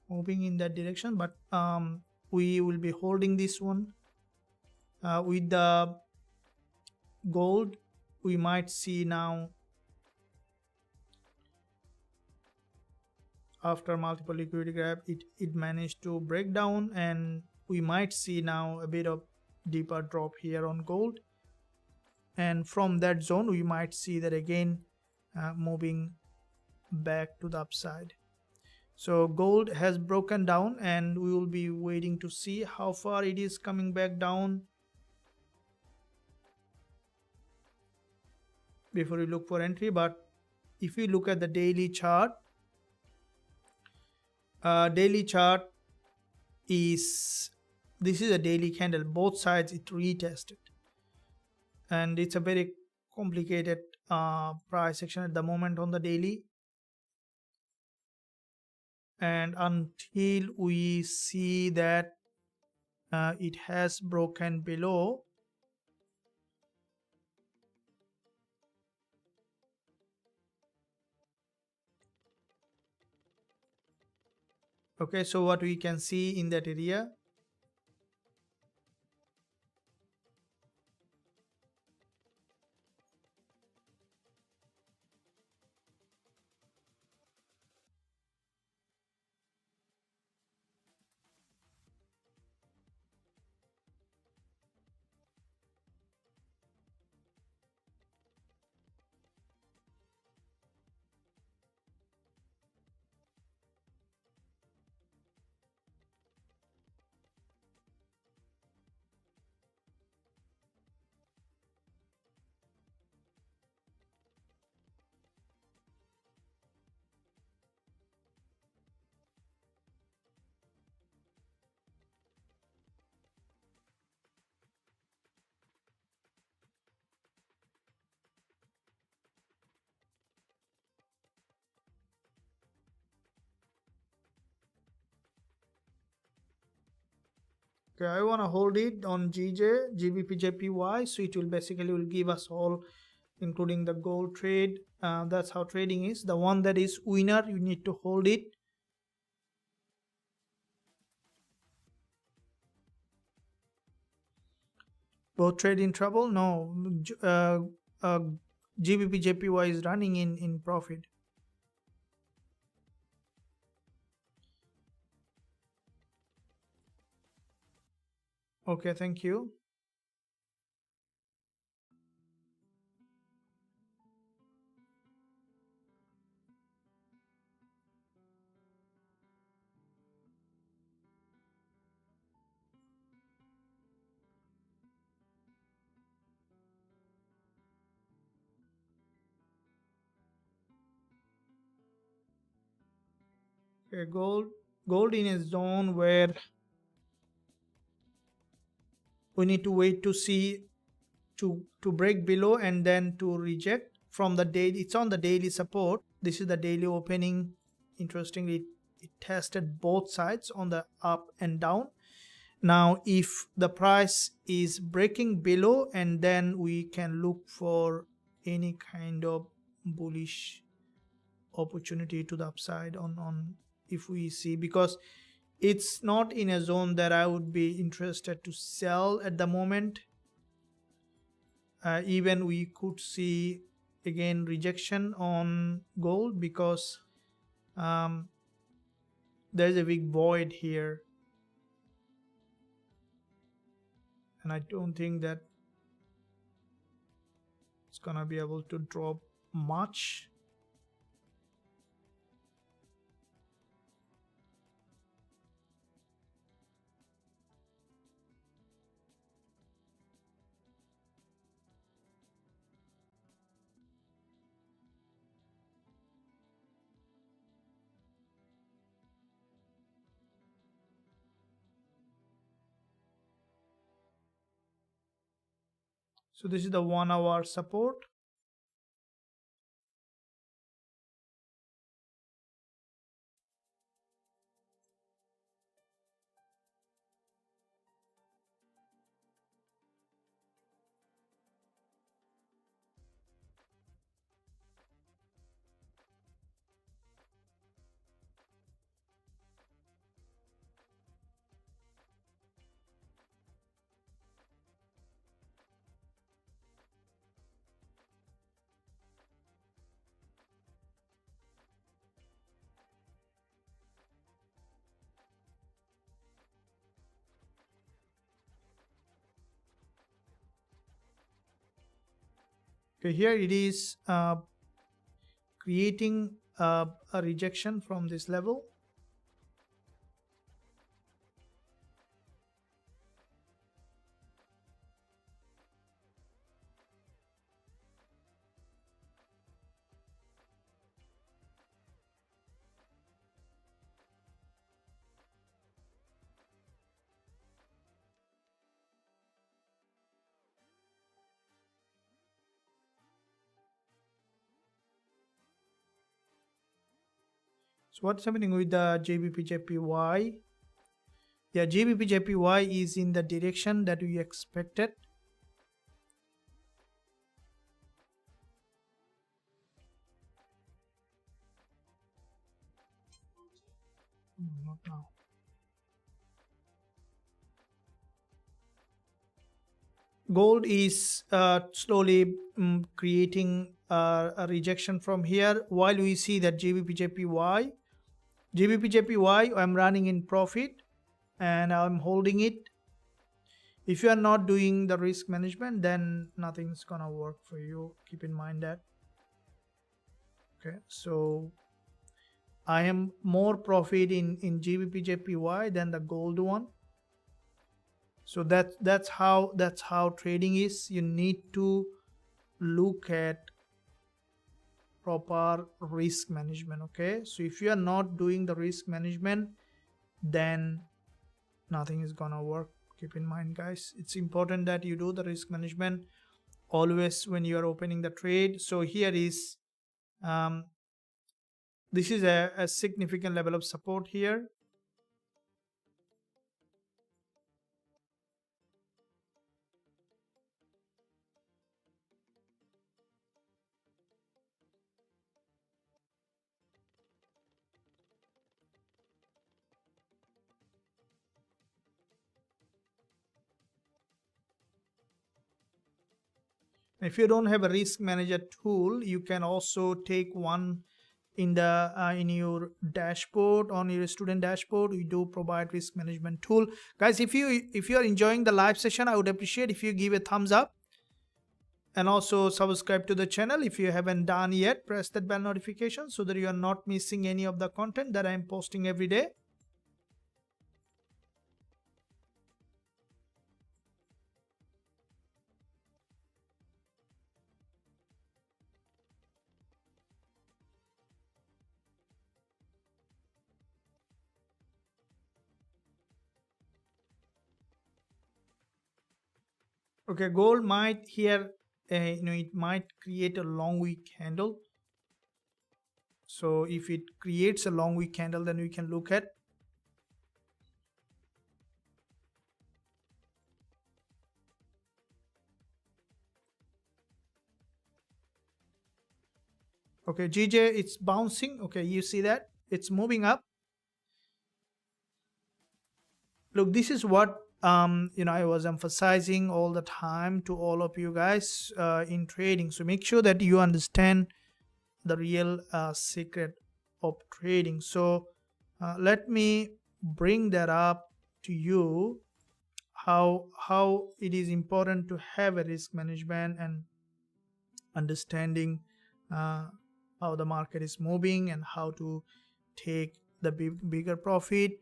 moving in that direction, but we will be holding this one. With the gold, we might see now, after multiple liquidity grab, it managed to break down, and we might see now a bit of deeper drop here on gold, and from that zone we might see that again moving back to the upside. So gold has broken down and we will be waiting to see how far it is coming back down before we look for entry. But if we look at the daily chart, is, this is a daily candle, both sides it retested, and it's a very complicated price action at the moment on the daily. And until we see that it has broken below, okay, so what we can see in that area, okay, I want to hold it on GBPJPY, so it will basically will give us all, including the gold trade. That's how trading is. The one that is winner, you need to hold it. Both trade in trouble? No, GBPJPY is running in profit. Okay, thank you. Okay, gold in a zone where we need to wait to see to break below and then to reject from the daily. It's on the daily support. This is the daily opening. Interestingly, it tested both sides on the up and down. Now if the price is breaking below, and then we can look for any kind of bullish opportunity to the upside on if we see, because it's not in a zone that I would be interested to sell at the moment. Even we could see again rejection on gold because there's a big void here, and I don't think that it's gonna be able to drop much. So this is the 1 hour support. Okay, here it is creating a rejection from this level. So what's happening with the Gbpujpy? Yeah, Gbpujpy is in the direction that we expected. Not now. Gold is slowly creating a rejection from here, while we see that Gbpujpy, I'm running in profit and I'm holding it. If you are not doing the risk management, then nothing's gonna work for you. Keep in mind that. Okay, so I am more profit in Gbpujpy than the gold one. So that's how trading is. You need to look at proper risk management. Okay, so if you are not doing the risk management, then nothing is gonna work. Keep in mind, guys, it's important that you do the risk management always when you are opening the trade. So here is this is a significant level of support here. If you don't have a risk manager tool, you can also take one in the in your dashboard. On your student dashboard, we do provide risk management tool. Guys, if you are enjoying the live session, I would appreciate if you give a thumbs up and also subscribe to the channel. If you haven't done yet, press that bell notification so that you are not missing any of the content that I am posting every day. Okay, gold might here, it might create a long wick candle. So if it creates a long wick candle, then we can look at. Okay, GJ, it's bouncing. Okay, you see that it's moving up. look, this is what I was emphasizing all the time to all of you guys in trading. So make sure that you understand the real secret of trading. So let me bring that up to you, how it is important to have a risk management and understanding how the market is moving and how to take the bigger profit.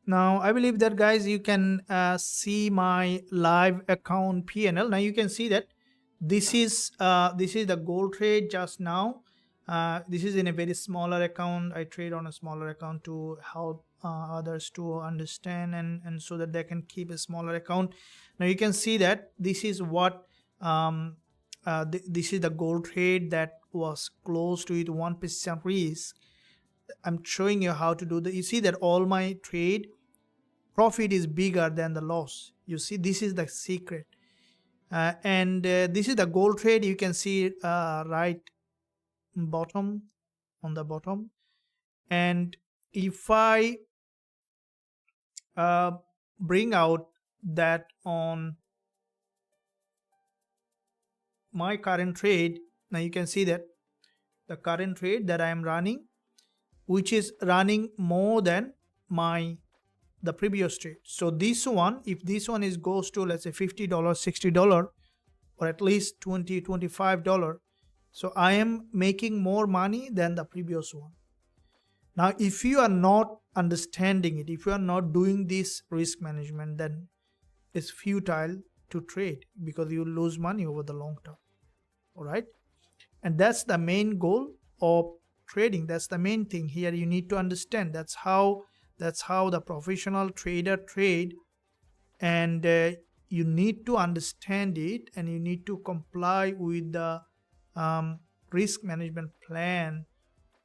Now I believe that guys, you can see my live account PNL. Now you can see that this is the gold trade just now. This is in a very smaller account. I trade on a smaller account to help others to understand and so that they can keep a smaller account. Now you can see that this is what this is the gold trade that was close to it 1% risk. I'm showing you how to do that. You see that all my trade profit is bigger than the loss. You see, this is the secret. And this is the gold trade. You can see right bottom, on the bottom. And if I bring out that on my current trade, now you can see that the current trade that I am running, which is running more than the previous trade. So this one, if this one is goes to let's say $50, $60, or at least $20, $25, so I am making more money than the previous one. Now if you are not understanding it, if you are not doing this risk management, then it's futile to trade because you lose money over the long term. All right, and that's the main goal of trading. That's the main thing here you need to understand. That's how the professional trader trade, and you need to understand it, and you need to comply with the risk management plan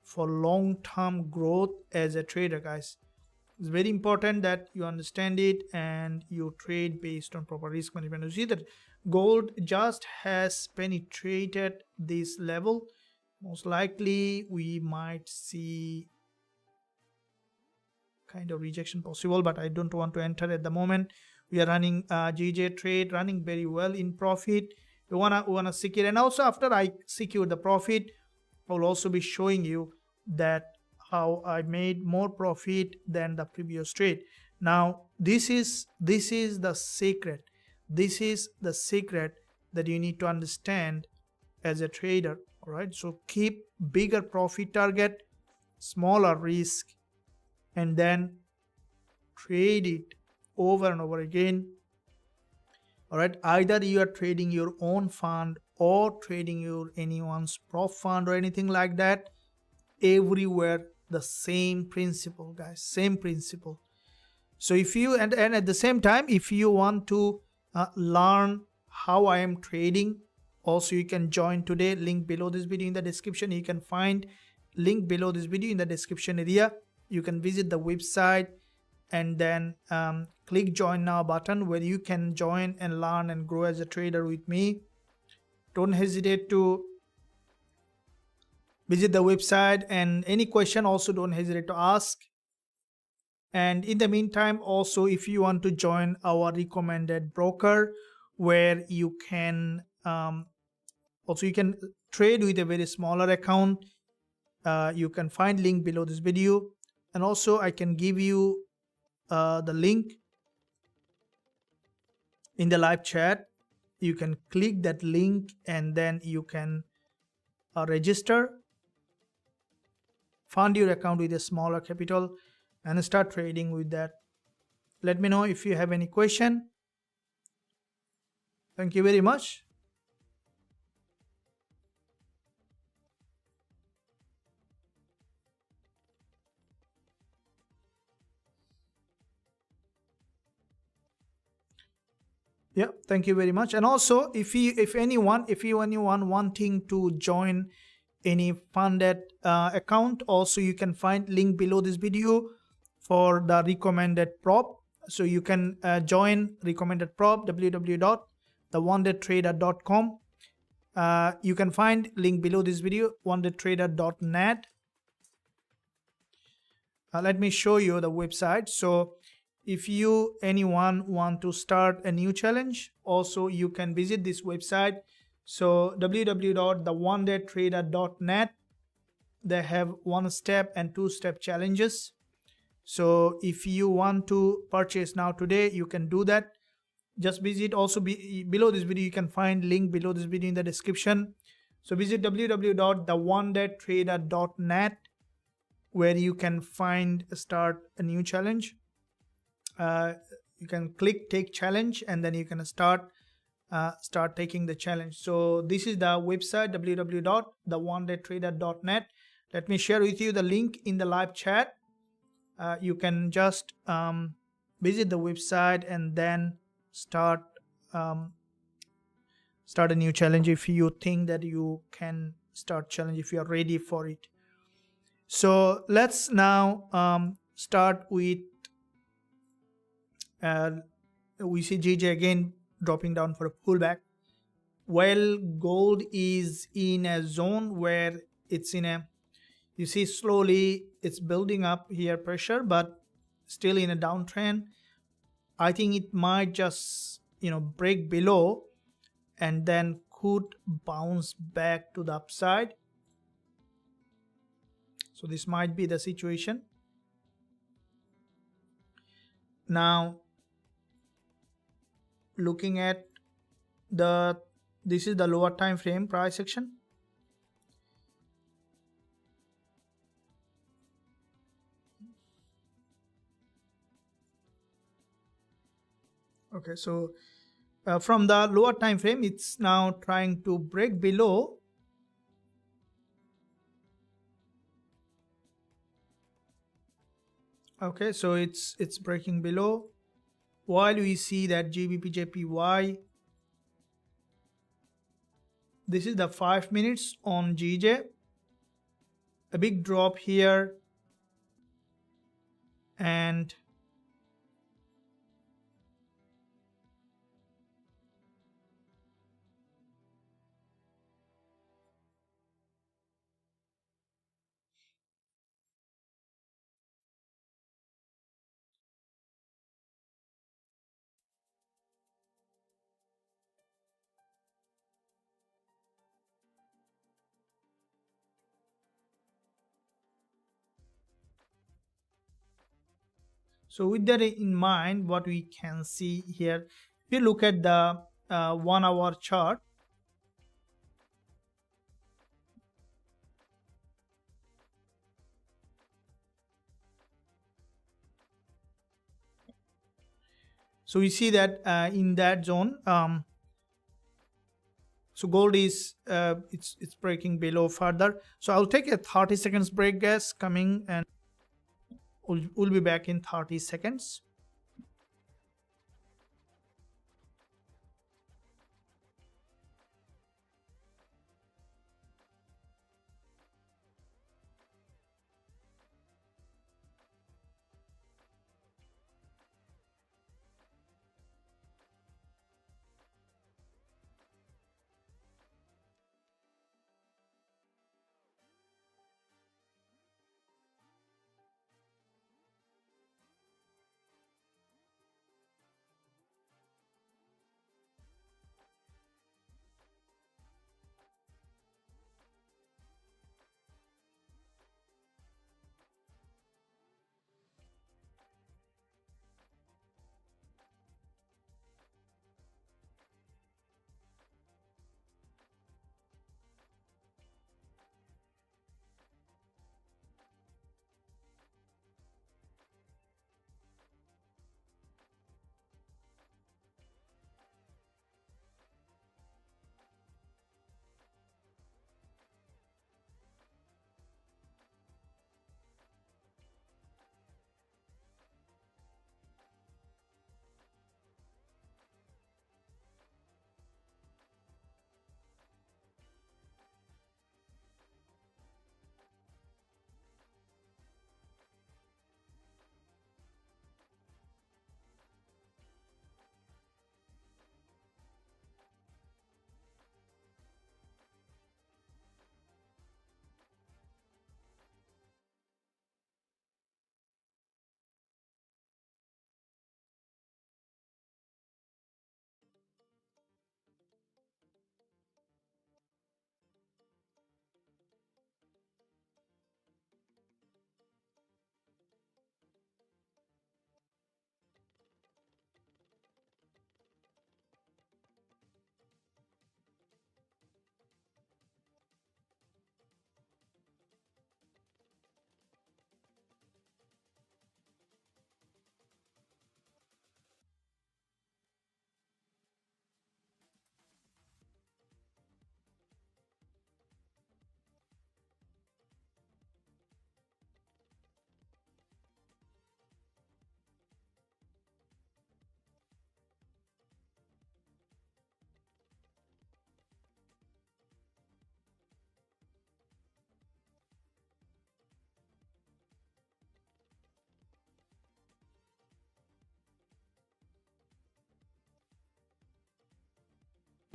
for long-term growth as a trader, guys. It's very important that you understand it and you trade based on proper risk management. You see that gold just has penetrated this level. Most likely we might see kind of rejection possible, but I don't want to enter at the moment. We are running GJ trade, running very well in profit. We wanna secure, and also after I secure the profit, I will also be showing you that how I made more profit than the previous trade. Now this is the secret. This is the secret that you need to understand as a trader. All right, so keep bigger profit target, smaller risk, and then trade it over and over again. All right, either you are trading your own fund or trading your anyone's prop fund or anything like that, everywhere the same principle, guys, same principle. So if you and at the same time, if you want to learn how I am trading, also you can join today. Link below this video in the description. You can find link below this video in the description area. You can visit the website and then click join now button, where you can join and learn and grow as a trader with me. Don't hesitate to visit the website, and any question also don't hesitate to ask. And in the meantime, also if you want to join our recommended broker, where you can also you can trade with a very smaller account, you can find link below this video, and also I can give you the link in the live chat. you can click that link and then you can register, fund your account with a smaller capital and start trading with that. Let me know if you have any question. Thank you very much. Yeah, thank you very much. And also, if anyone wanting to join any funded account, also you can find link below this video for the recommended prop. So you can join recommended prop www.theonedaytrader.com. You can find link below this video, onedaytrader.net. Let me show you the website. So if anyone want to start a new challenge, also you can visit this website. So www.theonedaytrader.net. They have 1-step and 2-step challenges. So if you want to purchase now today, you can do that. Just visit, also below this video you can find link below this video in the description. So visit www.theonedaytrader.net, where you can start a new challenge. You can click take challenge and then you can start taking the challenge. So this is the website, www.theonedaytrader.net. Let me share with you the link in the live chat. You can just visit the website and then start a new challenge if you think that you can start challenge, if you are ready for it. So let's now start with we see GJ again dropping down for a pullback. While gold is in a zone where it's in a, you see slowly it's building up here pressure, but still in a downtrend. I think it might just break below and then could bounce back to the upside. So this might be the situation. Now looking at this is the lower time frame price action. Okay, so from the lower time frame, it's now trying to break below. Okay, so it's breaking below, while we see that Gbpusd, this is the 5 minutes on GJ, a big drop here, and so with that in mind, what we can see here, if you look at the 1 hour chart, so we see that in that zone, so gold is it's breaking below further. So I'll take a 30 seconds break, guys, coming, and we'll be back in 30 seconds.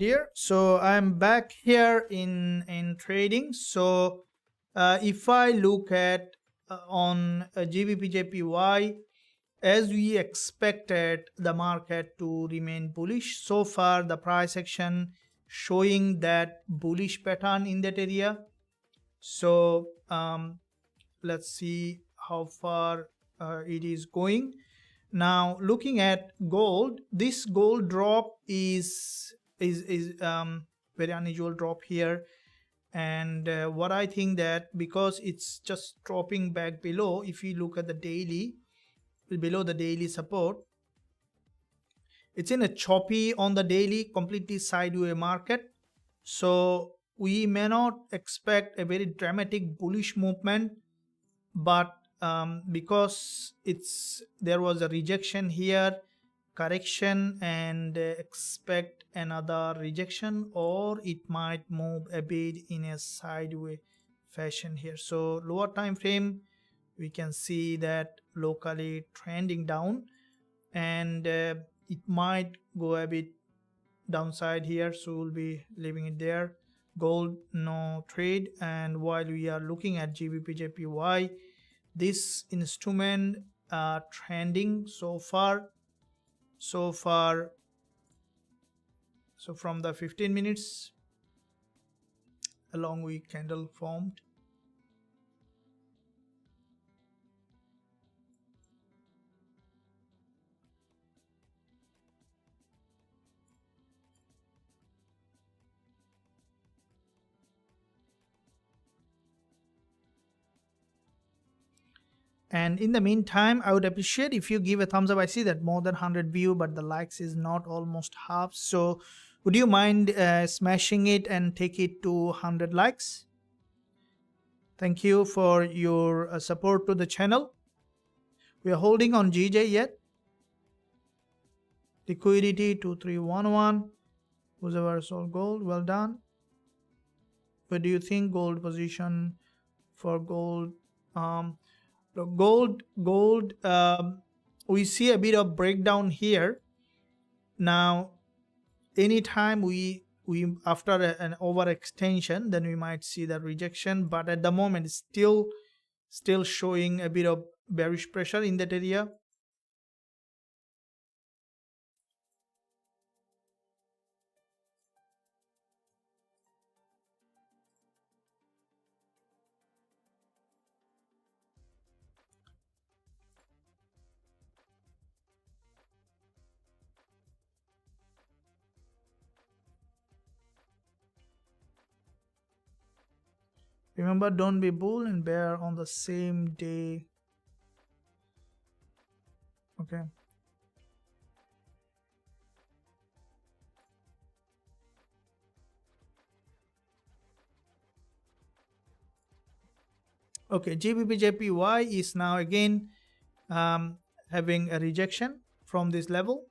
Here, so I'm back here in trading. So if I look at on GBPJPY, as we expected the market to remain bullish, so far the price action showing that bullish pattern in that area. So let's see how far it is going. Now looking at gold, this gold drop is very unusual drop here. And what I think that because it's just dropping back below, if you look at the daily, below the daily support, it's in a choppy on the daily, completely sideways market. So we may not expect a very dramatic bullish movement, but because there was a rejection here, correction, and expect another rejection, or it might move a bit in a sideways fashion here. So lower time frame, we can see that locally trending down, and it might go a bit downside here, so we'll be leaving it there. Gold no trade. And while we are looking at GBPJPY, this instrument trending so far. So from the 15 minutes, a long week candle formed. And in the meantime, I would appreciate if you give a thumbs up. I see that more than 100 view, but the likes is not, almost half. So would you mind smashing it and take it to 100 likes? Thank you for your support to the channel. We are holding on GJ yet. Liquidity 2311. Whoever sold gold, well done. What do you think gold position for gold? Gold, we see a bit of breakdown here. Now anytime we after an overextension, then we might see the rejection, but at the moment it's still showing a bit of bearish pressure in that area. Remember, don't be bull and bear on the same day. Okay. Okay, GBPJPY is now again having a rejection from this level.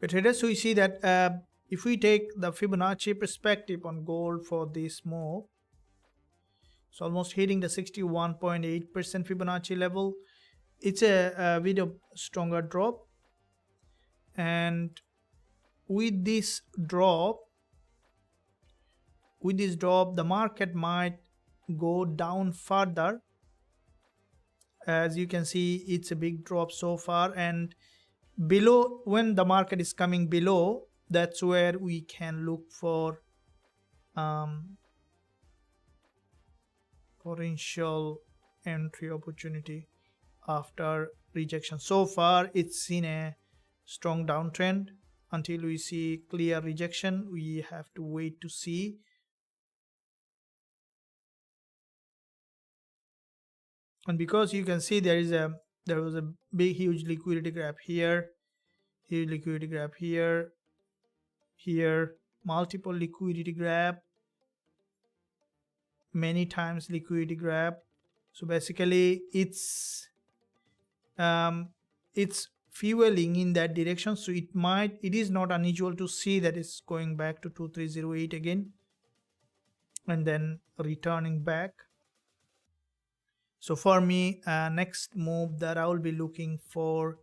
But traders, we see that if we take the Fibonacci perspective on gold for this move, it's almost hitting the 61.8% Fibonacci level. It's a bit of stronger drop, and with this drop, the market might go down further. As you can see, it's a big drop so far, and below, when the market is coming below, that's where we can look for potential entry opportunity after rejection. So far it's seen a strong downtrend. Until we see clear rejection, we have to wait to see. And because you can see there was a big huge liquidity grab here, huge liquidity grab here, multiple liquidity grab, many times liquidity grab. So basically it's fueling in that direction. So it is not unusual to see that it's going back to 2308 again and then returning back. So for me, next move that I will be looking for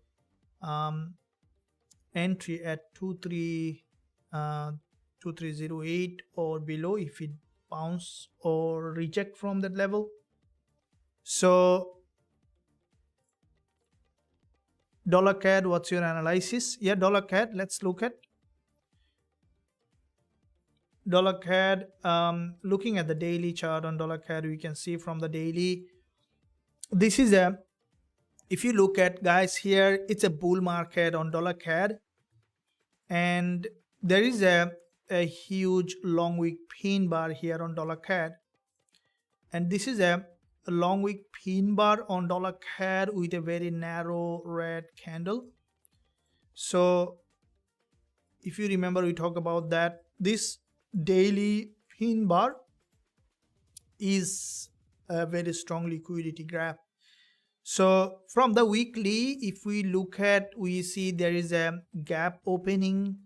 entry at 2308 or below if it bounce or reject from that level. So dollar CAD, what's your analysis? Yeah, dollar CAD, let's look at dollar CAD. Looking at the daily chart on dollar CAD, we can see from the daily, this is a, if you look at guys here, it's a bull market on dollar CAD, and there is a huge long wick pin bar here on dollar CAD, and this is a long wick pin bar on dollar CAD with a very narrow red candle. So if you remember, we talked about that this daily pin bar is a very strong liquidity grab. So from the weekly, if we look at, we see there is a gap opening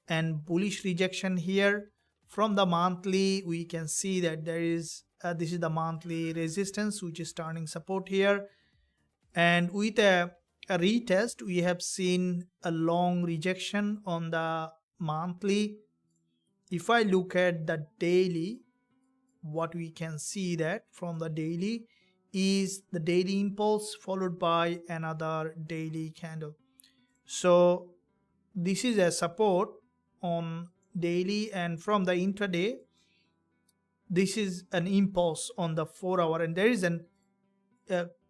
and bullish rejection here. From the monthly, we can see that there is this is the monthly resistance, which is turning support here, and with a retest, we have seen a long rejection on the monthly. If I look at the daily, what we can see that from the daily is the daily impulse followed by another daily candle. So this is a support on daily, and from the intraday, this is an impulse on the 4-hour, and there is a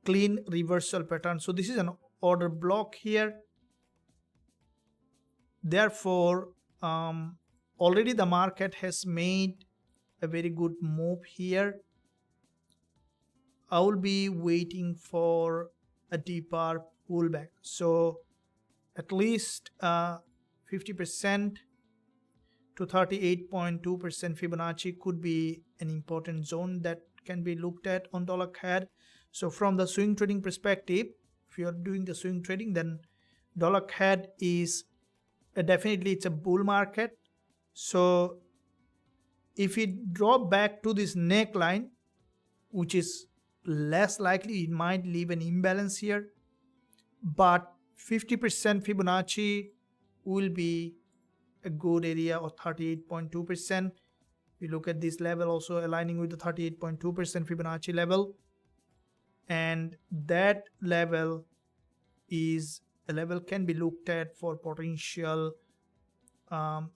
clean reversal pattern. So this is an order block here. Therefore, already the market has made a very good move here. I will be waiting for a deeper pullback. So at least 50% to 38.2% Fibonacci could be an important zone that can be looked at on dollar CAD. So from the swing trading perspective, if you are doing the swing trading, then dollar CAD is definitely it's a bull market. So if it drop back to this neckline, which is less likely, it might leave an imbalance here, but 50% Fibonacci will be a good area of 38.2%. We look at this level also aligning with the 38.2% Fibonacci level, and that level is a level can be looked at for potential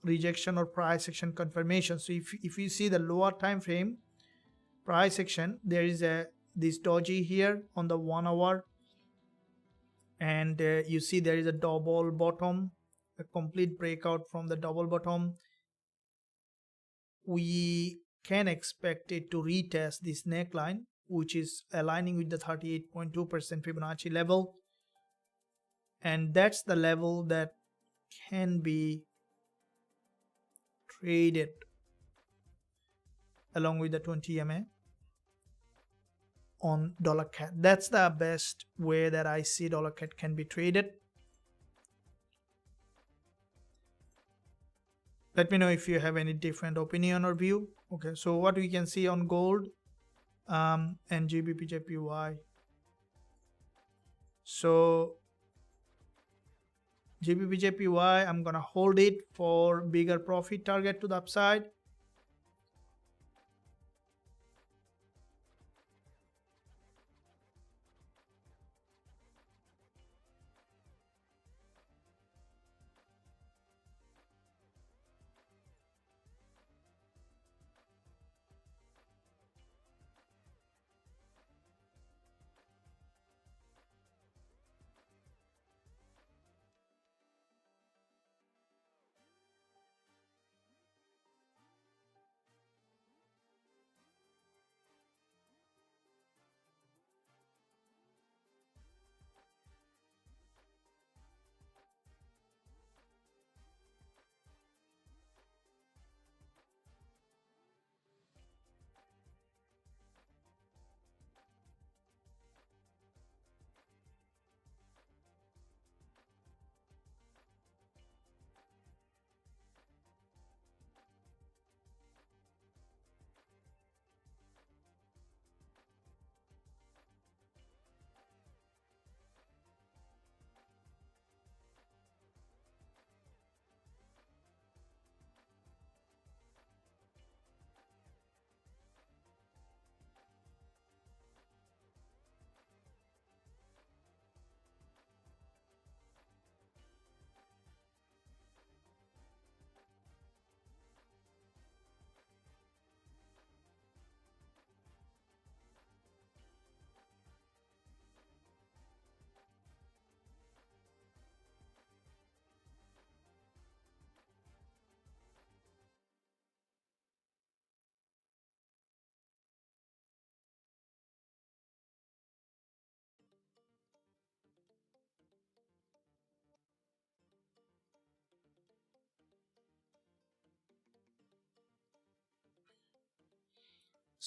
rejection or price action confirmation. So if you see the lower time frame price action, there is this doji here on the 1 hour, and you see there is a double bottom, a complete breakout from the double bottom. We can expect it to retest this neckline, which is aligning with the 38.2% Fibonacci level, and that's the level that can be traded along with the 20 MA on dollar CAD. That's the best way that I see dollar CAD can be traded. Let me know if you have any different opinion or view. Okay, so what we can see on gold and Gbpusd. So Gbpusd, I'm gonna hold it for bigger profit target to the upside.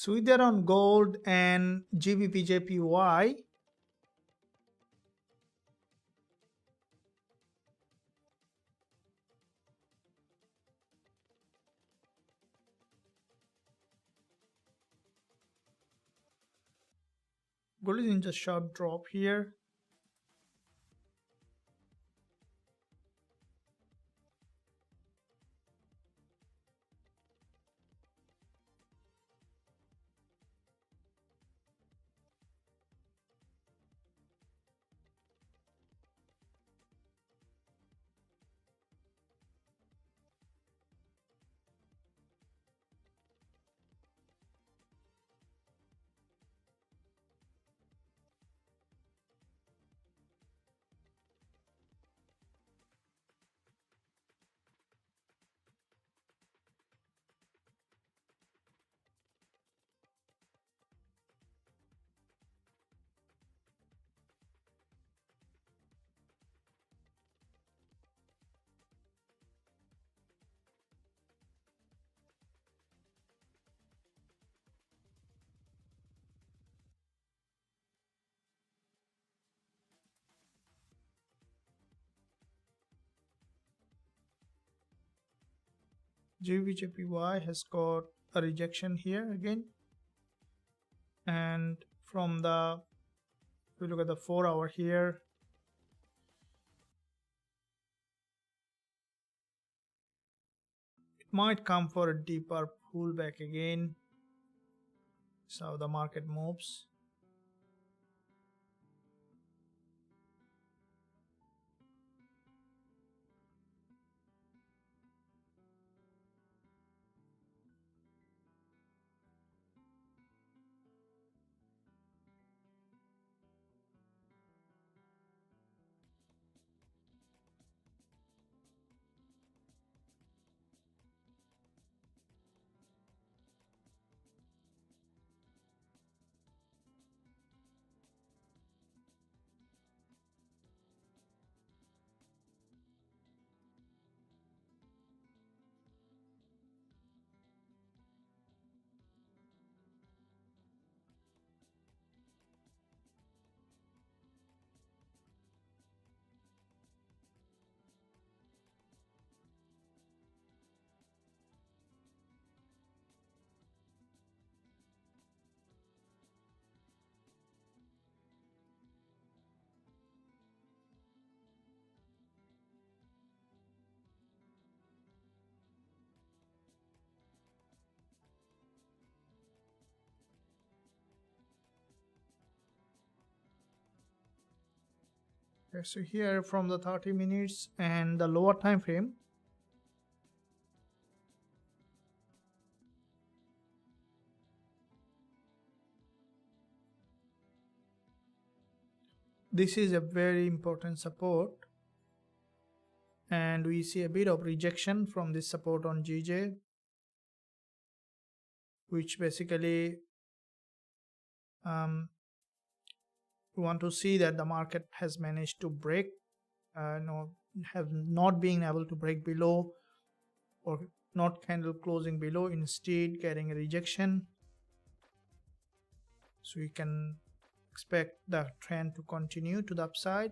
So either on gold and GBPJPY, gold is in just sharp drop here. GBPJPY has got a rejection here again, and from the, if we look at the 4-hour here, it might come for a deeper pullback again. So the market moves. Okay, so here from the 30 minutes and the lower time frame, this is a very important support, and we see a bit of rejection from this support on GJ, which basically we want to see that the market has managed to break, have not been able to break below, or not candle closing below, instead getting a rejection. So we can expect the trend to continue to the upside.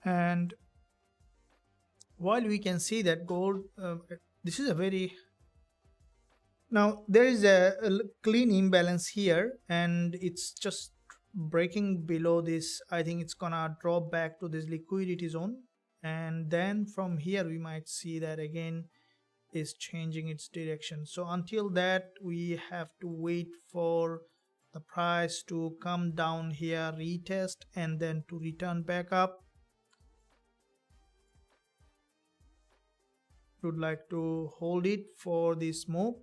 And while we can see that gold, this is a very, now there is a clean imbalance here, and it's just breaking below this. I think it's gonna drop back to this liquidity zone, and then from here we might see that again is changing its direction. So until that, we have to wait for the price to come down here, retest, and then to return back up. Would like to hold it for this move.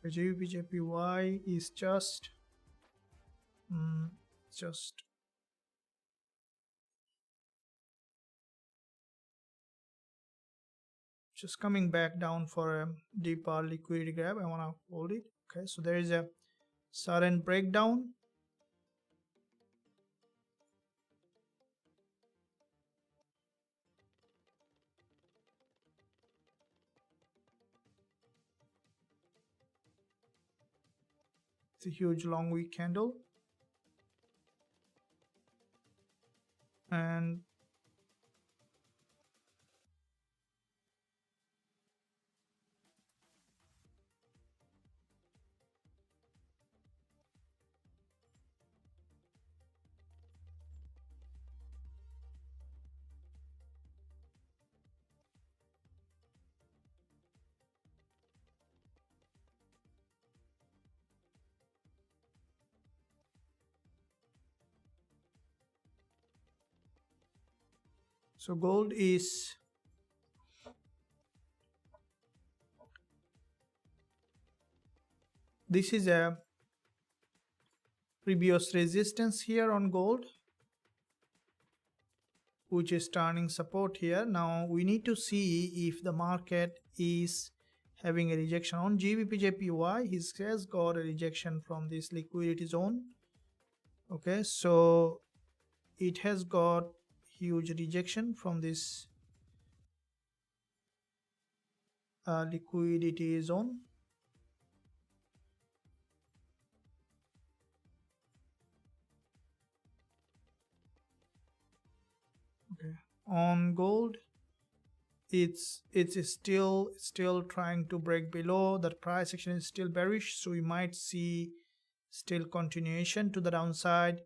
GBPJPY is just just coming back down for a deeper liquidity grab. I want to hold it. Okay, so there is a sudden breakdown. It's a huge long wick candle, and so gold is this is a previous resistance here on gold, which is turning support here. Now we need to see if the market is having a rejection on GBPJPY. He has got a rejection from this liquidity zone. Okay, so it has got huge rejection from this liquidity zone. Okay, on gold it's still trying to break below. The price action is still bearish, so we might see still continuation to the downside.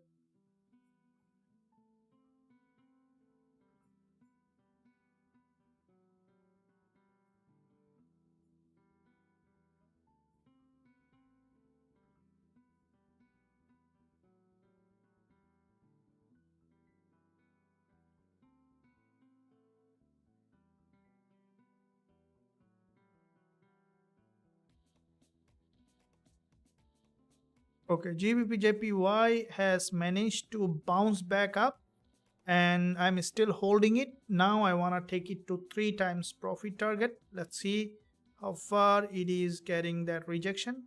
Okay, GBPJPY has managed to bounce back up, and I'm still holding it. Now I want to take it to 3 times profit target. Let's see how far it is getting that rejection.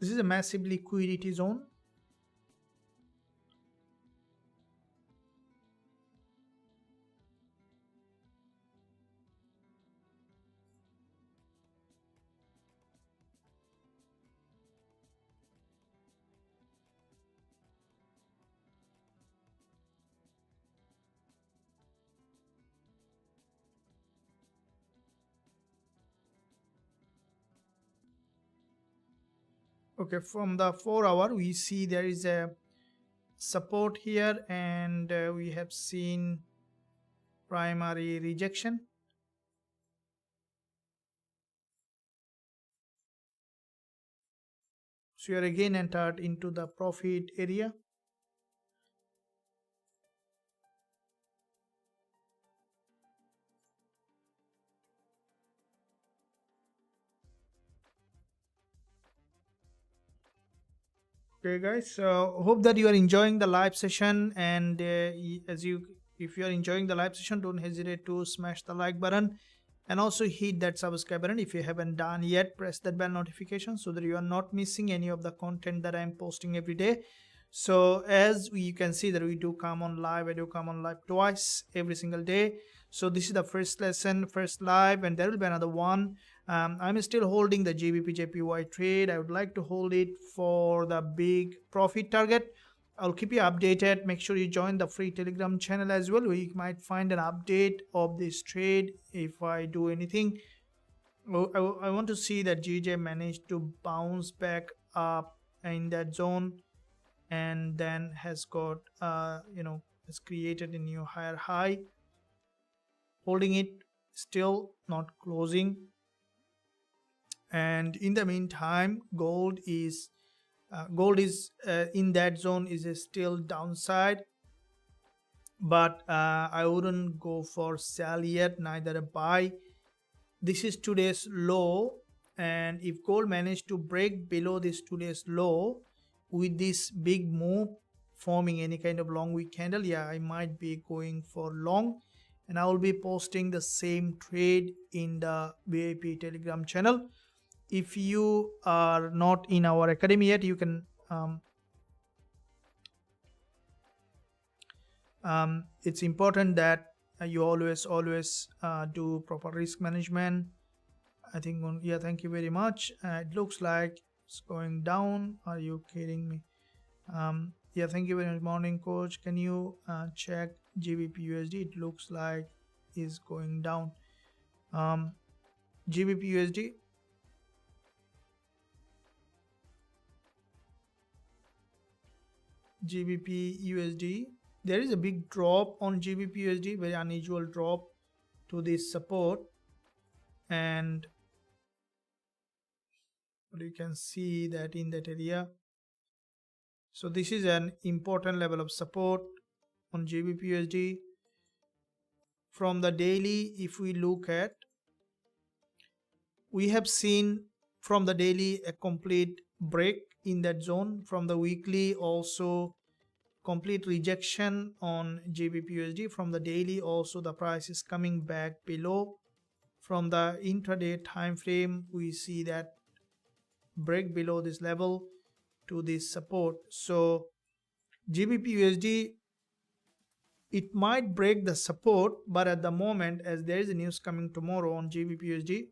This is a massive liquidity zone. Okay, from the 4-hour we see there is a support here, and we have seen primary rejection. So we are again entered into the profit area. Okay guys, so hope that you are enjoying the live session, and if you are enjoying the live session, don't hesitate to smash the like button and also hit that subscribe button. If you haven't done yet, press that bell notification so that you are not missing any of the content that I'm posting every day. So as you can see that we do come on live, I do come on live twice every single day. So this is the first lesson, first live, and there will be another one. I'm still holding the GBPJPY trade. I would like to hold it for the big profit target. I'll keep you updated. Make sure you join the free Telegram channel as well, where you might find an update of this trade if I do anything. I want to see that GJ managed to bounce back up in that zone, and then has got has created a new higher high. holding it, still not closing. And in the meantime, gold is in that zone, is still downside, but I wouldn't go for sell yet, neither a buy. This is today's low, and if gold managed to break below this today's low with this big move forming any kind of long wick candle, yeah, I might be going for long, and I will be posting the same trade in the VIP Telegram channel. If you are not in our academy yet, you can it's important that you always do proper risk management. I think yeah, thank you very much. It looks like it's going down. Are you kidding me? Yeah, thank you very much, morning coach. Can you check Gbpusd? It looks like is going down. Gbpusd, there is a big drop on Gbpusd, very unusual drop to this support, and you can see that in that area. So this is an important level of support on Gbpusd. From the daily, if we look at, we have seen from the daily a complete break in that zone. From the weekly, also complete rejection on Gbpusd. From the daily, also the price is coming back below. From the intraday time frame, we see that break below this level to this support. So Gbpusd, it might break the support, but at the moment, as there is a news coming tomorrow on Gbpusd,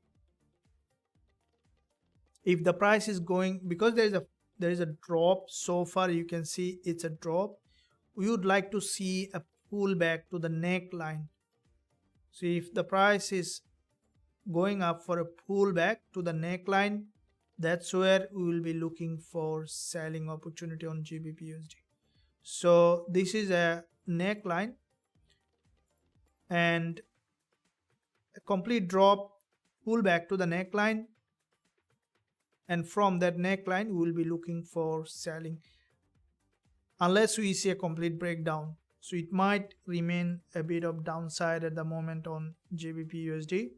if the price is going, because there is a drop, so far you can see it's a drop, we would like to see a pullback to the neckline. So if the price is going up for a pullback to the neckline, that's where we will be looking for selling opportunity on Gbpusd. So this is a neckline, and a complete drop, pullback to the neckline, and from that neckline we will be looking for selling unless we see a complete breakdown. So it might remain a bit of downside at the moment on Gbpusd.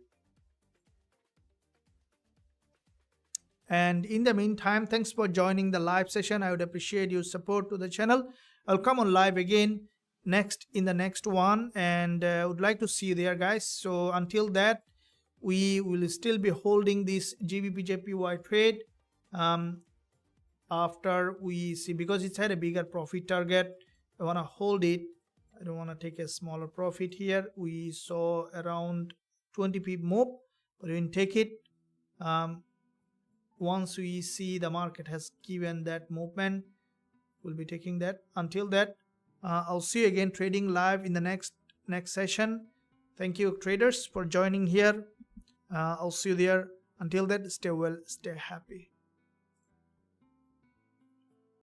And in the meantime, thanks for joining the live session. I would appreciate your support to the channel. I'll come on live again in the next one, and I would like to see you there, guys. So until that, we will still be holding this Gbpujpy trade after we see, because it's had a bigger profit target. I want to hold it. I don't want to take a smaller profit here. We saw around 20 pip move, but we can take it once we see the market has given that movement. We'll be taking that. Until that, I'll see you again trading live in the next session. Thank you, traders, for joining here. I'll see you there. Until then, stay well, stay happy.